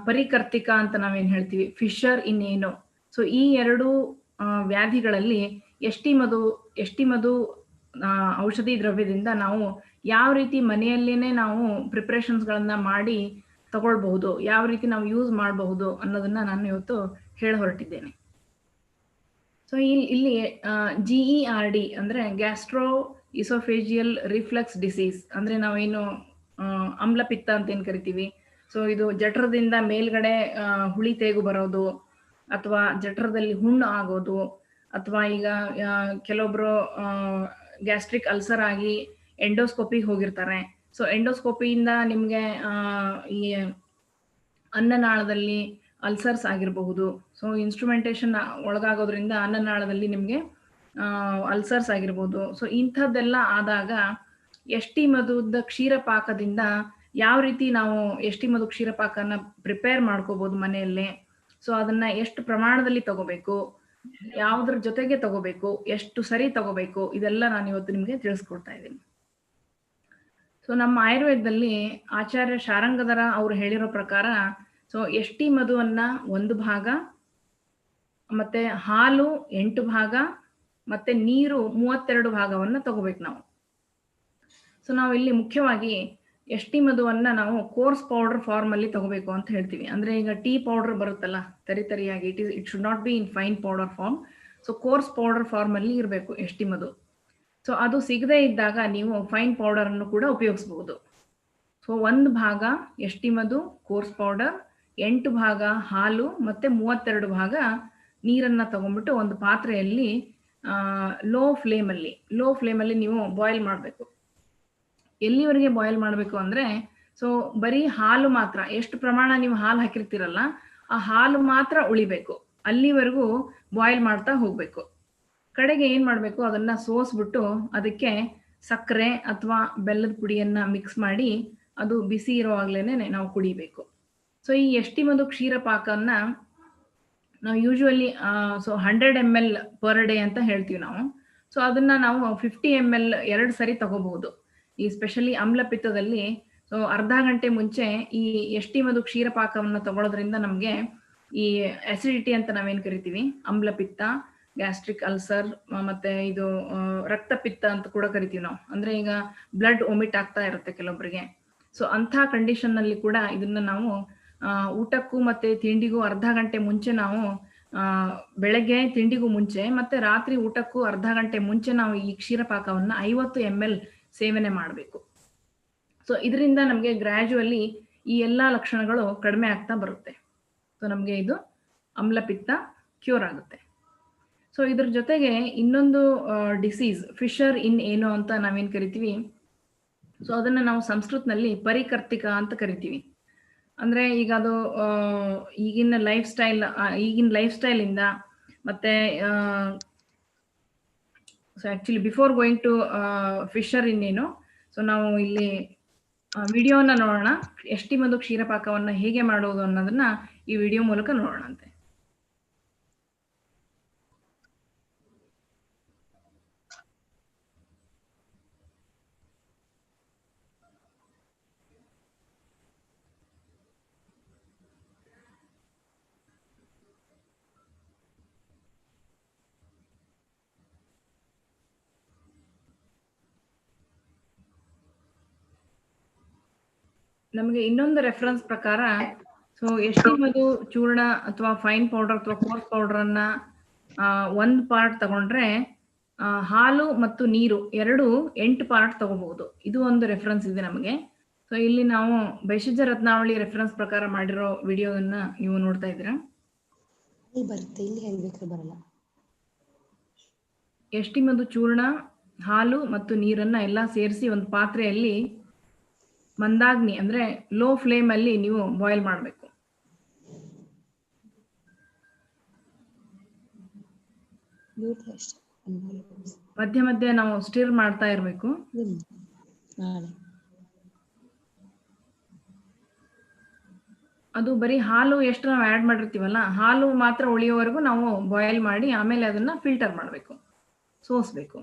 ಪರಿಕರ್ತಿಕ ಅಂತ ನಾವೇನ್ ಹೇಳ್ತೀವಿ, ಫಿಶರ್ ಇನ್ ಏನೋ. ಸೊ ಈ ಎರಡು ವ್ಯಾಧಿಗಳಲ್ಲಿ ಎಷ್ಟಿ ಮಧು ಔಷಧಿ ದ್ರವ್ಯದಿಂದ ನಾವು ಯಾವ ರೀತಿ ಮನೆಯಲ್ಲೇನೆ ನಾವು ಪ್ರಿಪ್ರೇಷನ್ಸ್ಗಳನ್ನ ಮಾಡಿ ತಗೊಳ್ಬಹುದು, ಯಾವ ರೀತಿ ನಾವು ಯೂಸ್ ಮಾಡಬಹುದು ಅನ್ನೋದನ್ನ ನಾನು ಇವತ್ತು ಹೇಳ ಹೊರಟಿದ್ದೇನೆ. ಸೊ ಇಲ್ಲಿ GERD ಅಂದ್ರೆ ಗ್ಯಾಸ್ಟ್ರೋ ಇಸೋಫೇಜಿಯಲ್ ರಿಫ್ಲಕ್ಸ್ ಡಿಸೀಸ್ ಅಂದ್ರೆ ನಾವೇನು ಆಮ್ಲಪಿತ್ತ ಅಂತ ಏನ್ ಕರಿತೀವಿ. ಸೊ ಇದು ಜಠರದಿಂದ ಮೇಲ್ಗಡೆ ಹುಳಿ ತೇಗು ಬರೋದು, ಅಥವಾ ಜಠರದಲ್ಲಿ ಹುಣ್ಣು ಆಗೋದು, ಅಥವಾ ಈಗ ಕೆಲವೊಬ್ರು ಗ್ಯಾಸ್ಟ್ರಿಕ್ ಅಲ್ಸರ್ ಆಗಿ ಎಂಡೋಸ್ಕೋಪಿಗೆ ಹೋಗಿರ್ತಾರೆ. ಸೊ ಎಂಡೋಸ್ಕೋಪಿಯಿಂದ ನಿಮ್ಗೆ ಈ ಅನ್ನನಾಳದಲ್ಲಿ ಅಲ್ಸರ್ಸ್ ಆಗಿರಬಹುದು. ಸೊ ಇನ್ಸ್ಟ್ರುಮೆಂಟೇಶನ್ ಒಳಗಾಗೋದ್ರಿಂದ ಅನ್ನನಾಳದಲ್ಲಿ ನಿಮ್ಗೆ ಅಲ್ಸರ್ಸ್ ಆಗಿರ್ಬೋದು. ಸೊ ಇಂಥದ್ದೆಲ್ಲ ಆದಾಗ ಎಷ್ಟಿ ಮಧುದ ಕ್ಷೀರಪಾಕದಿಂದ ಯಾವ ರೀತಿ ನಾವು ಎಷ್ಟಿ ಮಧು ಕ್ಷೀರಪಾಕನ ಪ್ರಿಪೇರ್ ಮಾಡ್ಕೋಬಹುದು ಮನೆಯಲ್ಲೇ. ಸೊ ಅದನ್ನ ಎಷ್ಟು ಪ್ರಮಾಣದಲ್ಲಿ ತಗೋಬೇಕು, ಯಾವುದ್ರ ಜೊತೆಗೆ ತಗೋಬೇಕು, ಎಷ್ಟು ಸರಿ ತಗೋಬೇಕು, ಇದೆಲ್ಲ ನಾನು ಇವತ್ತು ನಿಮ್ಗೆ ತಿಳಿಸ್ಕೊಡ್ತಾ ಇದ್ದೀನಿ. ಸೊ ನಮ್ಮ ಆಯುರ್ವೇದದಲ್ಲಿ ಆಚಾರ್ಯ ಶಾರಂಗಧರ ಅವರು ಹೇಳಿರೋ ಪ್ರಕಾರ, ಸೊ ಎಷ್ಟಿ ಮಧುವನ್ನ 1 ಭಾಗ, ಮತ್ತೆ ಹಾಲು 8 ಭಾಗ, ಮತ್ತೆ ನೀರು 32 ಭಾಗವನ್ನ ತಗೋಬೇಕು ನಾವು. ಸೊ ನಾವು ಇಲ್ಲಿ ಮುಖ್ಯವಾಗಿ ಎಷ್ಟಿ ಮಧುವನ್ನ ನಾವು ಕೋರ್ಸ್ ಪೌಡರ್ ಫಾರ್ಮ್ ಅಲ್ಲಿ ತಗೋಬೇಕು ಅಂತ ಹೇಳ್ತೀವಿ. ಅಂದ್ರೆ ಈಗ ಟೀ ಪೌಡರ್ ಬರುತ್ತಲ್ಲ ತರಿಯಾಗಿ, it should not be in fine powder form. So coarse powder form ಅಲ್ಲಿ ಇರಬೇಕು ಎಷ್ಟಿ ಮಧು. ಸೊ ಅದು ಸಿಗದೇ ಇದ್ದಾಗ ನೀವು ಫೈನ್ ಪೌಡರ್ ಅನ್ನು ಕೂಡ ಉಪಯೋಗಿಸಬಹುದು. ಸೊ 1 ಭಾಗ ಎಷ್ಟಿ ಮಧು ಕೋರ್ಸ್ ಪೌಡರ್, 8 ಭಾಗ ಹಾಲು, ಮತ್ತೆ 32 ಭಾಗ ನೀರನ್ನ ತಗೊಂಡ್ಬಿಟ್ಟು ಒಂದು ಪಾತ್ರೆಯಲ್ಲಿ ಲೋ ಫ್ಲೇಮಲ್ಲಿ ನೀವು ಬಾಯ್ಲ್ ಮಾಡಬೇಕು. ಎಲ್ಲಿವರೆಗೆ ಬಾಯ್ಲ್ ಮಾಡಬೇಕು ಅಂದ್ರೆ, ಸೊ ಬರೀ ಹಾಲು ಮಾತ್ರ, ಎಷ್ಟು ಪ್ರಮಾಣ ನೀವು ಹಾಲು ಹಾಕಿರ್ತೀರಲ್ಲ ಆ ಹಾಲು ಮಾತ್ರ ಉಳಿಬೇಕು, ಅಲ್ಲಿವರೆಗೂ ಬಾಯ್ಲ್ ಮಾಡ್ತಾ ಹೋಗ್ಬೇಕು. ಕಡೆಗೆ ಏನ್ ಮಾಡ್ಬೇಕು, ಅದನ್ನ ಸೋಸ್ಬಿಟ್ಟು ಅದಕ್ಕೆ ಸಕ್ಕರೆ ಅಥವಾ ಬೆಲ್ಲದ ಪುಡಿಯನ್ನ ಮಿಕ್ಸ್ ಮಾಡಿ ಅದು ಬಿಸಿ ಇರುವಾಗ್ಲೇನೆ ನಾವು ಕುಡಿಬೇಕು. ಸೊ ಈ ಎಷ್ಟಿ ಮಧು ಕ್ಷೀರಪಾಕನ್ನ ನಾವು ಯೂಶುವಲಿ 100 ml ಪರ್ ಡೇ ಅಂತ ಹೇಳ್ತೀವಿ ನಾವು. ಸೊ ಅದನ್ನ ನಾವು 50 ml 2 ಸರಿ ತಗೋಬಹುದು. ಈ ಸ್ಪೆಷಲಿ ಆಮ್ಲಪಿತ್ತದಲ್ಲಿ ಸೊ ಅರ್ಧ ಗಂಟೆ ಮುಂಚೆ ಈ ಎಷ್ಟಿ ಮಧು ಕ್ಷೀರಪಾಕವನ್ನ ತಗೊಳ್ಳೋದ್ರಿಂದ ನಮ್ಗೆ ಈ ಅಸಿಡಿಟಿ ಅಂತ ನಾವೇನ್ ಕರಿತೀವಿ, ಆಮ್ಲಪಿತ್ತ, ಗ್ಯಾಸ್ಟ್ರಿಕ್ ಅಲ್ಸರ್, ಮತ್ತೆ ಇದು ರಕ್ತಪಿತ್ತ ಅಂತ ಕೂಡ ಕರಿತೀವಿ ನಾವು. ಅಂದ್ರೆ ಈಗ ಬ್ಲಡ್ ಒಮಿಟ್ ಆಗ್ತಾ ಇರುತ್ತೆ ಕೆಲವೊಬ್ಬರಿಗೆ. ಸೊ ಅಂಥ ಕಂಡೀಷನ್ ನಲ್ಲಿ ಕೂಡ ಇದನ್ನ ನಾವು ಊಟಕ್ಕೂ ಮತ್ತೆ ತಿಂಡಿಗೂ ಅರ್ಧ ಗಂಟೆ ಮುಂಚೆ ನಾವು ಬೆಳಗ್ಗೆ ತಿಂಡಿಗೂ ಮುಂಚೆ ಮತ್ತೆ ರಾತ್ರಿ ಊಟಕ್ಕೂ ಅರ್ಧ ಗಂಟೆ ಮುಂಚೆ ನಾವು ಈ ಕ್ಷೀರಪಾಕವನ್ನ 50 ml ಸೇವನೆ ಮಾಡಬೇಕು. ಸೊ ಇದರಿಂದ ನಮಗೆ ಗ್ರಾಜುವಲಿ ಈ ಎಲ್ಲಾ ಲಕ್ಷಣಗಳು ಕಡಿಮೆ ಆಗ್ತಾ ಬರುತ್ತೆ. ಸೊ ನಮಗೆ ಇದು ಆಮ್ಲಪಿತ್ತ ಕ್ಯೂರ್ ಆಗುತ್ತೆ. ಸೊ ಇದ್ರ ಜೊತೆಗೆ ಇನ್ನೊಂದು ಡಿಸೀಸ್ ಫಿಶರ್ ಇನ್ ಏನೋ ಅಂತ ನಾವೇನ್ ಕರಿತೀವಿ. ಸೊ ಅದನ್ನ ನಾವು ಸಂಸ್ಕೃತನಲ್ಲಿ ಪರಿಕರ್ತಿಕ ಅಂತ ಕರಿತೀವಿ. ಅಂದ್ರೆ ಈಗ ಅದು ಈಗಿನ ಲೈಫ್ ಸ್ಟೈಲ್ ಇಂದ ಮತ್ತೆ so actually before going to fissure in ಏನು, ಸೊ ನಾವು ಇಲ್ಲಿ ವಿಡಿಯೋನ ನೋಡೋಣ. ಎಷ್ಟಿ ಮಧು ಕ್ಷೀರಪಾಕವನ್ನ ಹೇಗೆ ಮಾಡೋದು ಅನ್ನೋದನ್ನ ಈ ವಿಡಿಯೋ ಮೂಲಕ ನೋಡೋಣಂತೆ. ನಮಗೆ ಇನ್ನೊಂದು ರೆಫರೆನ್ಸ್ ಪ್ರಕಾರ, ಸೊ ಎಷ್ಟಿ ಮಧು ಚೂರ್ಣ ಅಥವಾ ಫೈನ್ ಪೌಡರ್ ಅಥವಾ ಕೋರ್ಸ್ ಪೌಡರ್ ಅನ್ನ 1 ಪಾರ್ಟ್ ತಗೊಂಡ್ರೆ ಹಾಲು ಮತ್ತು ನೀರು 8 ಪಾರ್ಟ್ ತಗೋಬಹುದು. ಇದು ಒಂದು ರೆಫರೆನ್ಸ್ ಇದೆ ನಮಗೆ. ಸೊ ಇಲ್ಲಿ ನಾವು ಭೈಷಜ್ಯ ರತ್ನಾವಳಿ ರೆಫರೆನ್ಸ್ ಪ್ರಕಾರ ಮಾಡಿರೋ ವಿಡಿಯೋವನ್ನ ನೀವು ನೋಡ್ತಾ ಇದ್ದೀರಾ. ಎಷ್ಟಿ ಮಧು ಚೂರ್ಣ, ಹಾಲು ಮತ್ತು ನೀರನ್ನ ಎಲ್ಲ ಸೇರಿಸಿ ಒಂದು ಪಾತ್ರೆಯಲ್ಲಿ ಮಂದಾಗ್ನಿ ಅಂದ್ರೆ ಲೋ ಫ್ಲೇಮ್ ಅಲ್ಲಿ ನೀವು ಬಾಯ್ಲ್ ಮಾಡಬೇಕು. ಮಧ್ಯ ಮಧ್ಯೆ ನಾವು ಸ್ಟಿರ್ ಮಾಡ್ತಾ ಇರ್ಬೇಕು. ಅದು ಬರೀ ಹಾಲು ಎಷ್ಟು ನಾವು ಆಡ್ ಮಾಡಿರ್ತೀವಲ್ಲ, ಹಾಲು ಮಾತ್ರ ಉಳಿಯೋವರೆಗೂ ನಾವು ಬಾಯ್ಲ್ ಮಾಡಿ ಆಮೇಲೆ ಅದನ್ನ ಫಿಲ್ಟರ್ ಮಾಡಬೇಕು, ಸೋಸ್ಬೇಕು.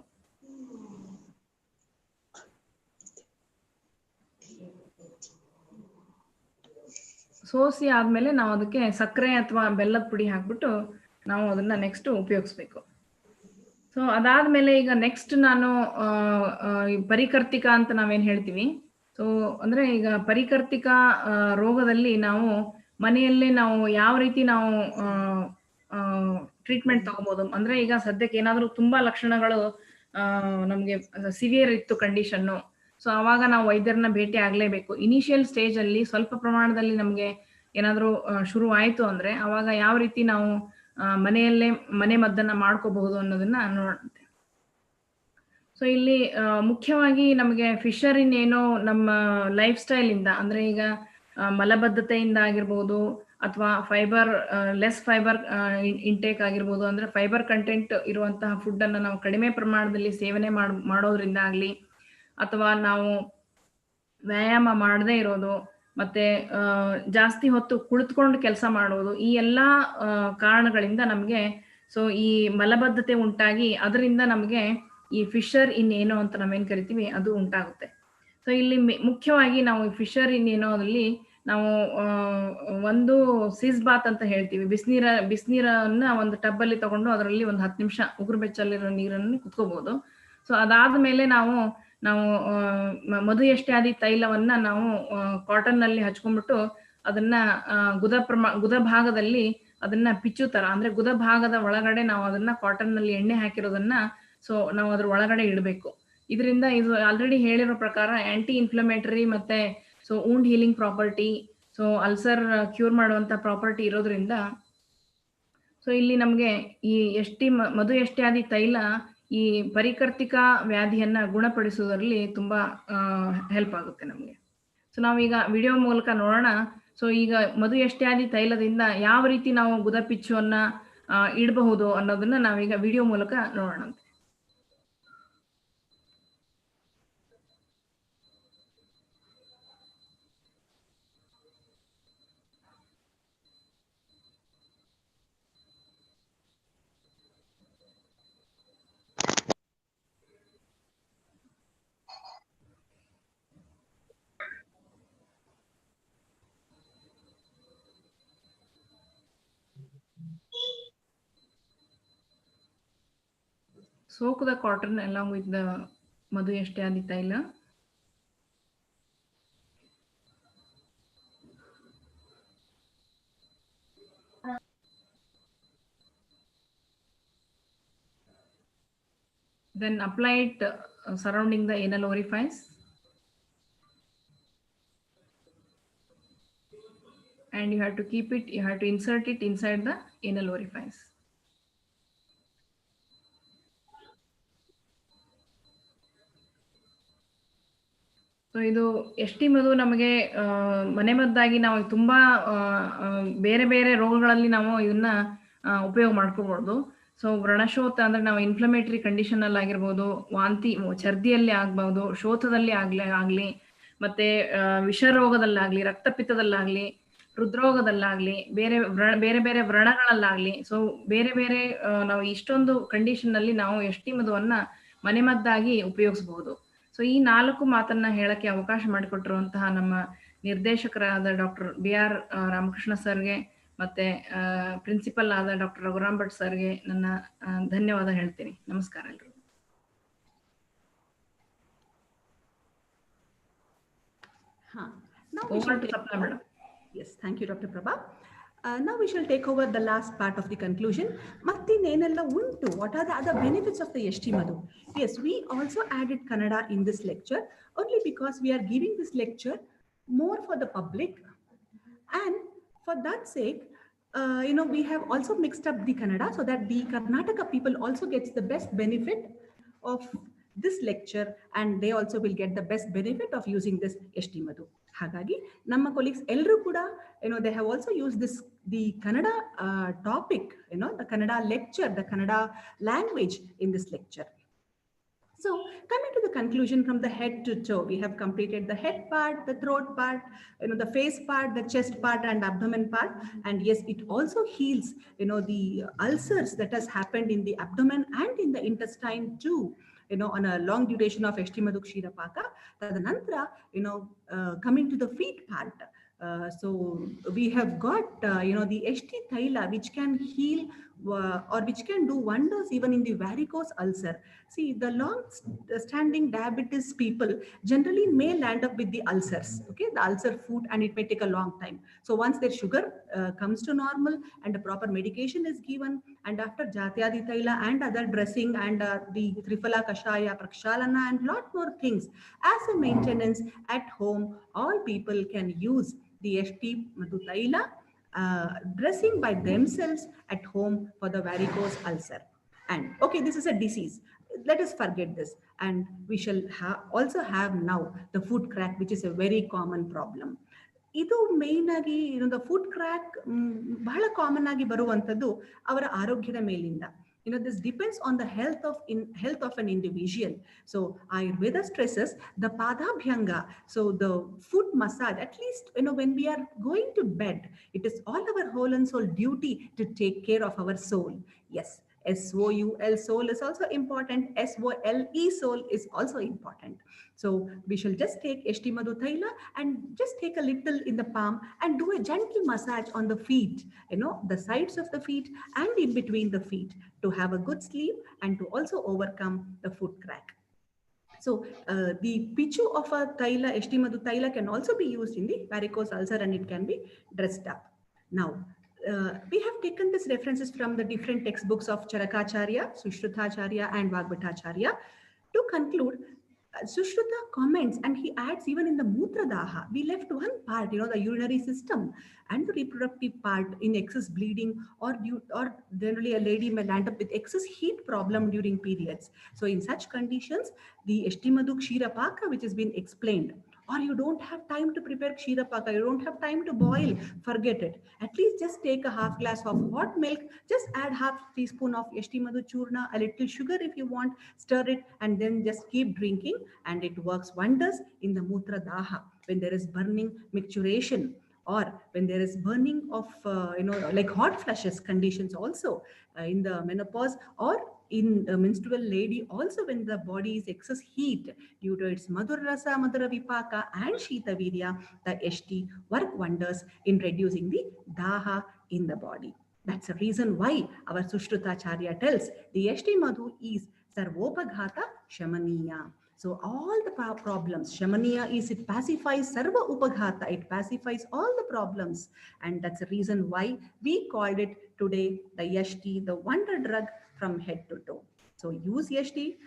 ಸೋಸಿ ಆದಮೇಲೆ ನಾವು ಅದಕ್ಕೆ ಸಕ್ಕರೆ ಅಥವಾ ಬೆಲ್ಲದ ಪುಡಿ ಹಾಕ್ಬಿಟ್ಟು ನಾವು ಅದನ್ನು ನೆಕ್ಸ್ಟ್ ಉಪಯೋಗಿಸ್ಬೇಕು. ಸೊ ಅದಾದಮೇಲೆ ಈಗ ನೆಕ್ಸ್ಟ್ ನಾನು ಪರಿಕರ್ತಿಕ ಅಂತ ನಾವೇನು ಹೇಳ್ತೀವಿ. ಸೊ ಅಂದರೆ ಈಗ ಪರಿಕರ್ತಿಕ ರೋಗದಲ್ಲಿ ನಾವು ಮನೆಯಲ್ಲೇ ನಾವು ಯಾವ ರೀತಿ ನಾವು ಟ್ರೀಟ್ಮೆಂಟ್ ತಗೋಬೋದು ಅಂದರೆ, ಈಗ ಸದ್ಯಕ್ಕೆ ಏನಾದರೂ ತುಂಬ ಲಕ್ಷಣಗಳು ನಮಗೆ ಸಿವಿಯರ್ ಇತ್ತು ಕಂಡೀಷನ್ನು, ಸೊ ಆವಾಗ ನಾವು ವೈದ್ಯರನ್ನ ಭೇಟಿ ಆಗಲೇಬೇಕು. ಇನಿಷಿಯಲ್ ಸ್ಟೇಜಲ್ಲಿ ಸ್ವಲ್ಪ ಪ್ರಮಾಣದಲ್ಲಿ ನಮಗೆ ಏನಾದರೂ ಶುರು ಆಯಿತು ಅಂದರೆ ಆವಾಗ ಯಾವ ರೀತಿ ನಾವು ಮನೆಯಲ್ಲೇ ಮನೆ ಮದ್ದನ್ನು ಮಾಡ್ಕೋಬಹುದು ಅನ್ನೋದನ್ನ ನೋಡೋಣ. ಸೊ ಇಲ್ಲಿ ಮುಖ್ಯವಾಗಿ ನಮಗೆ ಫಿಶರ್ ಇನ್ನೇನೋ ನಮ್ಮ ಲೈಫ್ ಸ್ಟೈಲಿಂದ ಅಂದರೆ ಈಗ ಮಲಬದ್ಧತೆಯಿಂದ ಆಗಿರ್ಬೋದು ಅಥವಾ ಲೆಸ್ ಫೈಬರ್ ಇಂಟೇಕ್ ಆಗಿರ್ಬೋದು, ಅಂದರೆ ಫೈಬರ್ ಕಂಟೆಂಟ್ ಇರುವಂತಹ ಫುಡ್ಡನ್ನು ನಾವು ಕಡಿಮೆ ಪ್ರಮಾಣದಲ್ಲಿ ಸೇವನೆ ಮಾಡೋದ್ರಿಂದ ಆಗಲಿ, ಅಥವಾ ನಾವು ವ್ಯಾಯಾಮ ಮಾಡದೇ ಇರೋದು, ಮತ್ತೆ ಜಾಸ್ತಿ ಹೊತ್ತು ಕುಳಿತುಕೊಂಡು ಕೆಲಸ ಮಾಡೋದು, ಈ ಎಲ್ಲ ಕಾರಣಗಳಿಂದ ನಮಗೆ ಸೊ ಈ ಮಲಬದ್ಧತೆ ಉಂಟಾಗಿ ಅದರಿಂದ ನಮಗೆ ಈ ಫಿಶರ್ ಇನ್ನೇನೋ ಅಂತ ನಾವೇನು ಕರಿತೀವಿ ಅದು ಉಂಟಾಗುತ್ತೆ. ಸೊ ಇಲ್ಲಿ ಮುಖ್ಯವಾಗಿ ನಾವು ಫಿಶರ್ ಇನ್ನೇನೋದಲ್ಲಿ ನಾವು ಒಂದು ಸೀಸ್ ಬಾತ್ ಅಂತ ಹೇಳ್ತೀವಿ. ಬಿಸಿನೀರನ್ನ ಒಂದು ಟಬ್ಬಲ್ಲಿ ತಗೊಂಡು ಅದರಲ್ಲಿ ಒಂದು 10 ನಿಮಿಷ ಉಗುರು ಬೆಚ್ಚಲ್ಲಿರೋ ನೀರನ್ನು ಕುತ್ಕೋಬಹುದು. ಸೊ ಅದಾದ್ಮೇಲೆ ನಾವು ಮಧು ಎಷ್ಟ್ಯಾದಿ ತೈಲವನ್ನ ನಾವು ಕಾಟನ್ ನಲ್ಲಿ ಹಚ್ಕೊಂಡ್ಬಿಟ್ಟು ಅದನ್ನ ಗುದ ಭಾಗದಲ್ಲಿ ಅದನ್ನ ಪಿಚ್ಚು ತರ, ಅಂದ್ರೆ ಗುದ ಭಾಗದ ಒಳಗಡೆ ನಾವು ಅದನ್ನ ಕಾಟನ್ ನಲ್ಲಿ ಎಣ್ಣೆ ಹಾಕಿರೋದನ್ನ ಸೊ ನಾವು ಅದ್ರ ಒಳಗಡೆ ಇಡಬೇಕು. ಇದರಿಂದ ಇದು ಆಲ್ರೆಡಿ ಹೇಳಿರೋ ಪ್ರಕಾರ ಆಂಟಿ ಇನ್ಫ್ಲಮೇಟರಿ ಮತ್ತೆ so ವುಂಡ್ healing property, so ulcer cure ಮಾಡುವಂತ ಪ್ರಾಪರ್ಟಿ ಇರೋದ್ರಿಂದ ಸೊ ಇಲ್ಲಿ ನಮಗೆ ಈ ಮಧು ಎಷ್ಟ್ಯಾದಿ ತೈಲ ಈ ಪರಿಕರ್ತಿಕ ವ್ಯಾಧಿಯನ್ನ ಗುಣಪಡಿಸುವುದರಲ್ಲಿ ತುಂಬಾ ಹೆಲ್ಪ್ ಆಗುತ್ತೆ ನಮಗೆ. ಸೊ ನಾವೀಗ ವಿಡಿಯೋ ಮೂಲಕ ನೋಡೋಣ. ಸೊ ಈಗ ಮಧು ಎಷ್ಟ್ಯಾದಿ ತೈಲದಿಂದ ಯಾವ ರೀತಿ ನಾವು ಗುದ ಪಿಚ್ಚುವನ್ನ ಇಡಬಹುದು ಅನ್ನೋದನ್ನ ನಾವೀಗ ವಿಡಿಯೋ ಮೂಲಕ ನೋಡೋಣ. Soak the cotton along with the Madhu Yashtayadi Taila. Then apply it surrounding the anal orifice. And you have to insert it inside the anal orifice. So ಇದು ಎಷ್ಟಿ ಮಧು ನಮಗೆ ಮನೆಮದ್ದಾಗಿ ನಾವು ತುಂಬಾ ಬೇರೆ ಬೇರೆ ರೋಗಗಳಲ್ಲಿ ನಾವು ಇದನ್ನ ಉಪಯೋಗ ಮಾಡ್ಕೋಬಹುದು. ಸೊ ವ್ರಣಶೋಥ ಅಂದ್ರೆ ನಾವು ಇನ್ಫ್ಲಮೇಟರಿ ಕಂಡೀಷನ್ ಅಲ್ಲಿ ಆಗಿರ್ಬೋದು, ವಾಂತಿ ಛರ್ದಿಯಲ್ಲಿ ಆಗ್ಬಹುದು, ಶೋಥದಲ್ಲಿ ಆಗ್ಲಿ ಮತ್ತೆ ವಿಷರೋಗದಲ್ಲಾಗ್ಲಿ, ರಕ್ತಪಿತ್ತದಲ್ಲಾಗ್ಲಿ, ಹೃದ್ರೋಗದಲ್ಲಾಗ್ಲಿ, ಬೇರೆ ಬೇರೆ ವ್ರಣಗಳಲ್ಲಾಗ್ಲಿ, ಸೊ ಬೇರೆ ಬೇರೆ ನಾವು ಇಷ್ಟೊಂದು ಕಂಡೀಷನ್ ನಲ್ಲಿ ನಾವು ಎಷ್ಟಿ ಮಧುವನ್ನ ಮನೆಮದ್ದಾಗಿ ಉಪಯೋಗಿಸಬಹುದು. ಸೊ ಈ 4 ಮಾತನ್ನ ಹೇಳಕ್ಕೆ ಅವಕಾಶ ಮಾಡಿಕೊಟ್ಟಿರುವಂತಹ ನಮ್ಮ ನಿರ್ದೇಶಕರಾದ ಡಾಕ್ಟರ್ BR ರಾಮಕೃಷ್ಣ ಸರ್ಗೆ ಮತ್ತೆ ಪ್ರಿನ್ಸಿಪಲ್ ಆದ ಡಾಕ್ಟರ್ ರಘುರಾಮ್ ಭಟ್ ಸರ್ಗೆ ನನ್ನ ಧನ್ಯವಾದ ಹೇಳ್ತೀನಿ. ನಮಸ್ಕಾರ ಎಲ್ರು. Yes, thank you, Dr. Prabha. Now we shall take over the last part of the conclusion. Mattinenella untu, what are the other benefits of the Yashti Madhu? Yes, we also added Kannada in this lecture only because we are giving this lecture more for the public, and for that sake, we have also mixed up the Kannada so that the Karnataka people also gets the best benefit of this lecture, and they also will get the best benefit of using this Yashti Madhu. Hagagi, namma colleagues elru kuda, they have also used the Kannada topic, the Kannada lecture, the Kannada language in this lecture. So coming to the conclusion from the head to toe, we have completed the head part, the throat part, the face part, the chest part and abdomen part. And yes, it also heals, the ulcers that has happened in the abdomen and in the intestine too, on a long duration of Yashti Madhu Kshirapaka. Tadanantara, coming to the feet part, So we have got, the HT Thaila, which can heal or which can do wonders even in the varicose ulcer. See, the long-standing diabetes people generally may land up with the ulcers, okay, the ulcer food, and it may take a long time. So once their sugar comes to normal and a proper medication is given, and after Jatyadi Thaila and other dressing and the Triphala Kashaya, Prakshalana and lot more things, as a maintenance at home, all people can use the HT Madhu Thaila dressing by themselves at home for the varicose ulcer. And okay, this is a disease. Let us forget this. And we shall also have now the foot crack, which is a very common problem. ಇದು main ಆಗಿ the food crack ಬಹಳ common ಆಗಿ ಬರುವಂಥದ್ದು ಅವರ ಆರೋಗ್ಯದ ಮೇಲಿಂದ. This depends on the health of an individual. So Ayurveda stresses the padabhyanga, so the foot massage. At least when we are going to bed, it is all our whole and soul duty to take care of our soul. Yes, SOUL, soul is also important. SOLE, soul is also important. So we shall just take HT Madhu Thaila and just take a little in the palm and do a gentle massage on the feet, the sides of the feet and in between the feet, to have a good sleep and to also overcome the foot crack. So the pichu of a Thaila, HT Madhu Thaila, can also be used in the varicose ulcer and it can be dressed up. Now, we have taken these references from the different textbooks of Charakacharya, Sushrutacharya and Vagbhatacharya. To conclude, Sushruta comments and he adds even in the Mutra Daha, we left one part, the urinary system and the reproductive part in excess bleeding, or generally a lady may land up with excess heat problem during periods. So in such conditions, the HT Madhu Kshira Paka, which has been explained, or you don't have time to prepare Kshira Paka, you don't have time to boil, forget it. At least just take a half glass of hot milk, just add half teaspoon of HT Madhu Churna, a little sugar if you want, stir it, and then just keep drinking, and it works wonders in the Mutra Daha when there is burning micturation, or when there is burning of, like hot flushes conditions also in the menopause, or in a menstrual lady also when the body is excess heat due to its Madhura Rasa, Madhura Vipaka and Shita Virya, the HT work wonders in reducing the Daha in the body. That's the reason why our Sushrutacharya tells the HT Madhu is Sarvopaghata Shamaniya. So all the problems, Shamaniya is, it pacifies Sarva Upaghata, it pacifies all the problems. And that's the reason why we called it today the Yashti, the wonder drug from head to toe. So use HT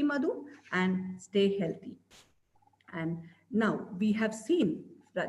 Madhu and stay healthy. And now we have seen,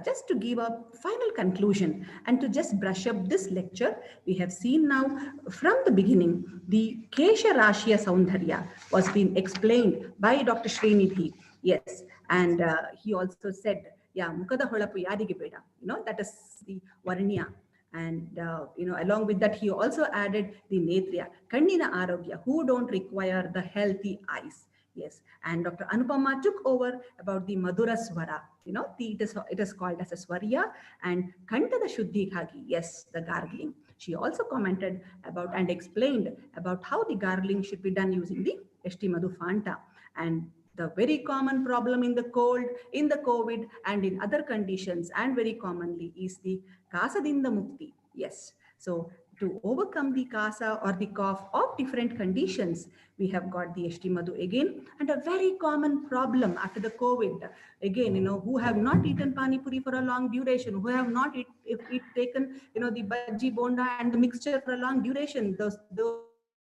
just to give a final conclusion and to just brush up this lecture, we have seen now from the beginning, the Kesha Rashya Saundharya was being explained by Dr. Srinidhi. Yes, and he also said, yeah, Mukada Holapu Yadige Beda, that is the Varnya. And, along with that, he also added the Netriya, Kandina Arogya, who don't require the healthy eyes. Yes, and Dr. Anupama took over about the Madhura Swara, it is called as a Swarya, and Kanta the Shuddhi Khagi, yes, the gargling. She also commented about and explained about how the gargling should be done using the HT Madhu Fanta. And the very common problem in the cold, in the COVID, and in other conditions, and very commonly is the Kasadinda Mukti. Yes, so to overcome the Kasa or the cough of different conditions, we have got the HT Madhu again. And a very common problem after the COVID, again, who have not eaten Pani Puri for a long duration, who have not taken, the bhaji, bonda and the mixture for a long duration, those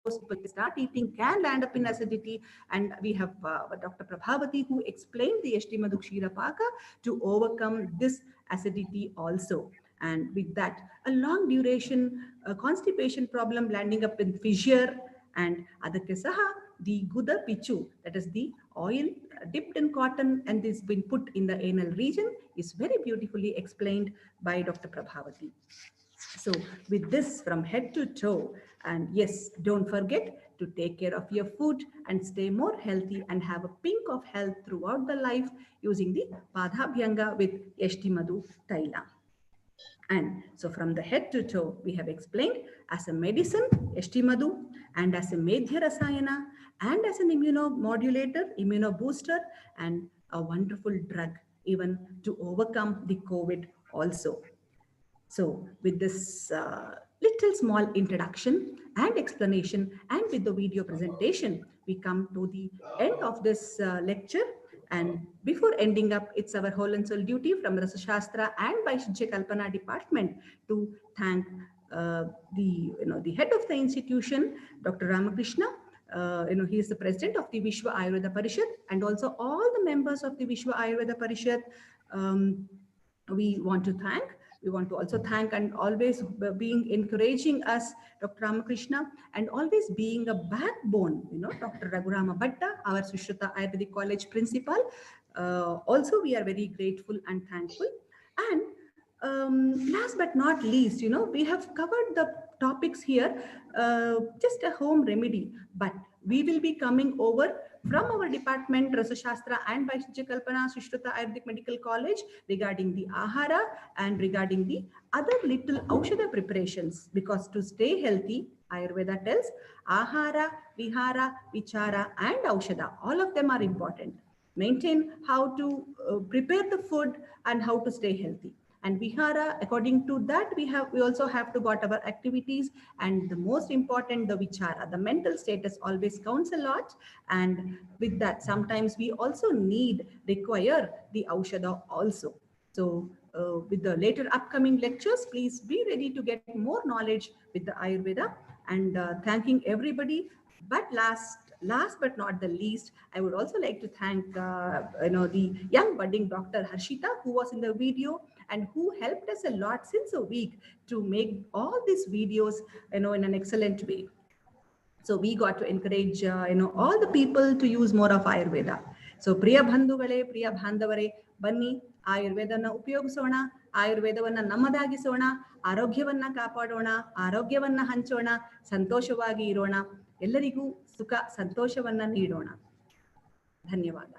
people start eating can land up in acidity. And we have Dr. Prabhavati, who explained the HT Madhu Kshira Paka to overcome this acidity also. And with that, a long duration constipation problem landing up in fissure, and adakke saha the Guda Pichu, that is the oil dipped in cotton and this been put in the anal region, is very beautifully explained by Dr. Prabhavati. So with this from head to toe, and yes, don't forget to take care of your food and stay more healthy and have a pink of health throughout the life using the Padhabhyanga with HT Madhu Thaila. And so from the head to toe, we have explained as a medicine, HT Madhu, and as a Medhya Rasayana, and as an immunomodulator, immunobooster, and a wonderful drug even to overcome the COVID also. So with this little small introduction and explanation, and with the video presentation, we come to the end of this lecture. And before ending up, it's our whole and soul duty from Rasa Shastra and Vaishya Kalpana department to thank the head of the institution, Dr. Ramakrishna. He is the president of the Vishwa Ayurveda Parishad, and also all the members of the Vishwa Ayurveda Parishad. We want to thank. We want to also thank and always being encouraging us, Dr. Ramakrishna, and always being a backbone, Dr. Raghurama Bhatta, our Sushruta Ayurvedic College principal. Also, we are very grateful and thankful. And last but not least, we have covered the topics here, just a home remedy, but we will be coming over from our department, Rasa Shastra and Vaishya Kalpana, Sushruta Ayurvedic Medical College, regarding the Ahara and regarding the other little Aushadha preparations. Because to stay healthy, Ayurveda tells Ahara, Vihara, Vichara and Aushadha, all of them are important. Maintain how to prepare the food and how to stay healthy. And Vihara, according to that, we also have to got our activities, and the most important, the Vichara, the mental status always counts a lot. And with that, sometimes we also require the Aushadha also. So with the later upcoming lectures, please be ready to get more knowledge with the Ayurveda. And thanking everybody. But last but not the least, I would also like to thank the young budding Dr. Harshita, who was in the video and who helped us a lot since a week to make all these videos in an excellent way. So we got to encourage all the people to use more of Ayurveda. So Priya Bandhugale, Priya Bandhavare, Banni Ayurvedana ಉಪಯೋಗಿಸೋಣ, ಆಯುರ್ವೇದವನ್ನ ನಮ್ಮದಾಗಿಸೋಣ, ಆರೋಗ್ಯವನ್ನ ಕಾಪಾಡೋಣ, ಆರೋಗ್ಯವನ್ನ ಹಂಚೋಣ, ಸಂತೋಷವಾಗಿ ಇರೋಣ, ಎಲ್ಲರಿಗೂ ಸುಖ ಸಂತೋಷವನ್ನ ನೀಡೋಣ. ಧನ್ಯವಾದ.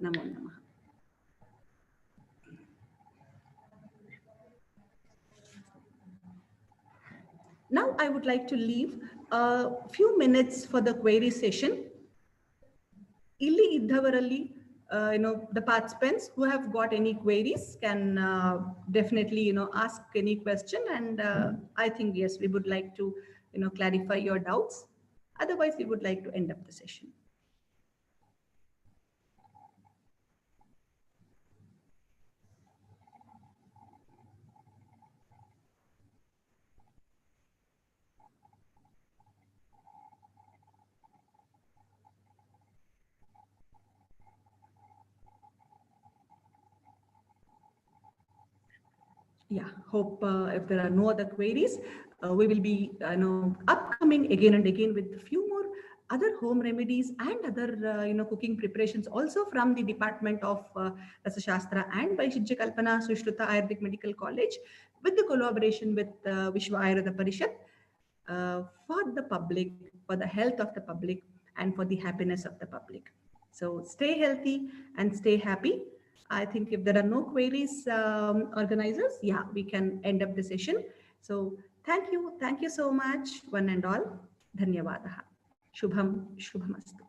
ನಮೋ ನಮಃ. Now I would like to leave a few minutes for the query session. Illi iddhavaralli, the participants who have got any queries can definitely, ask any question. And I think, yes, we would like to, clarify your doubts. Otherwise, we would like to end up the session. Yeah, hope if there are no other queries, we will be upcoming again and again with a few more other home remedies and other cooking preparations also from the department of Rasa Shastra and Vaishya Kalpana Sushruta Ayurvedic Medical College, with the collaboration with Vishwa Ayurveda Parishad, for the public, for the health of the public and for the happiness of the public. So stay healthy and stay happy. I think if there are no queries, organizers, yeah, we can end up the session. So thank you so much, one and all. Dhanyavadaha. Shubham, shubhamastu.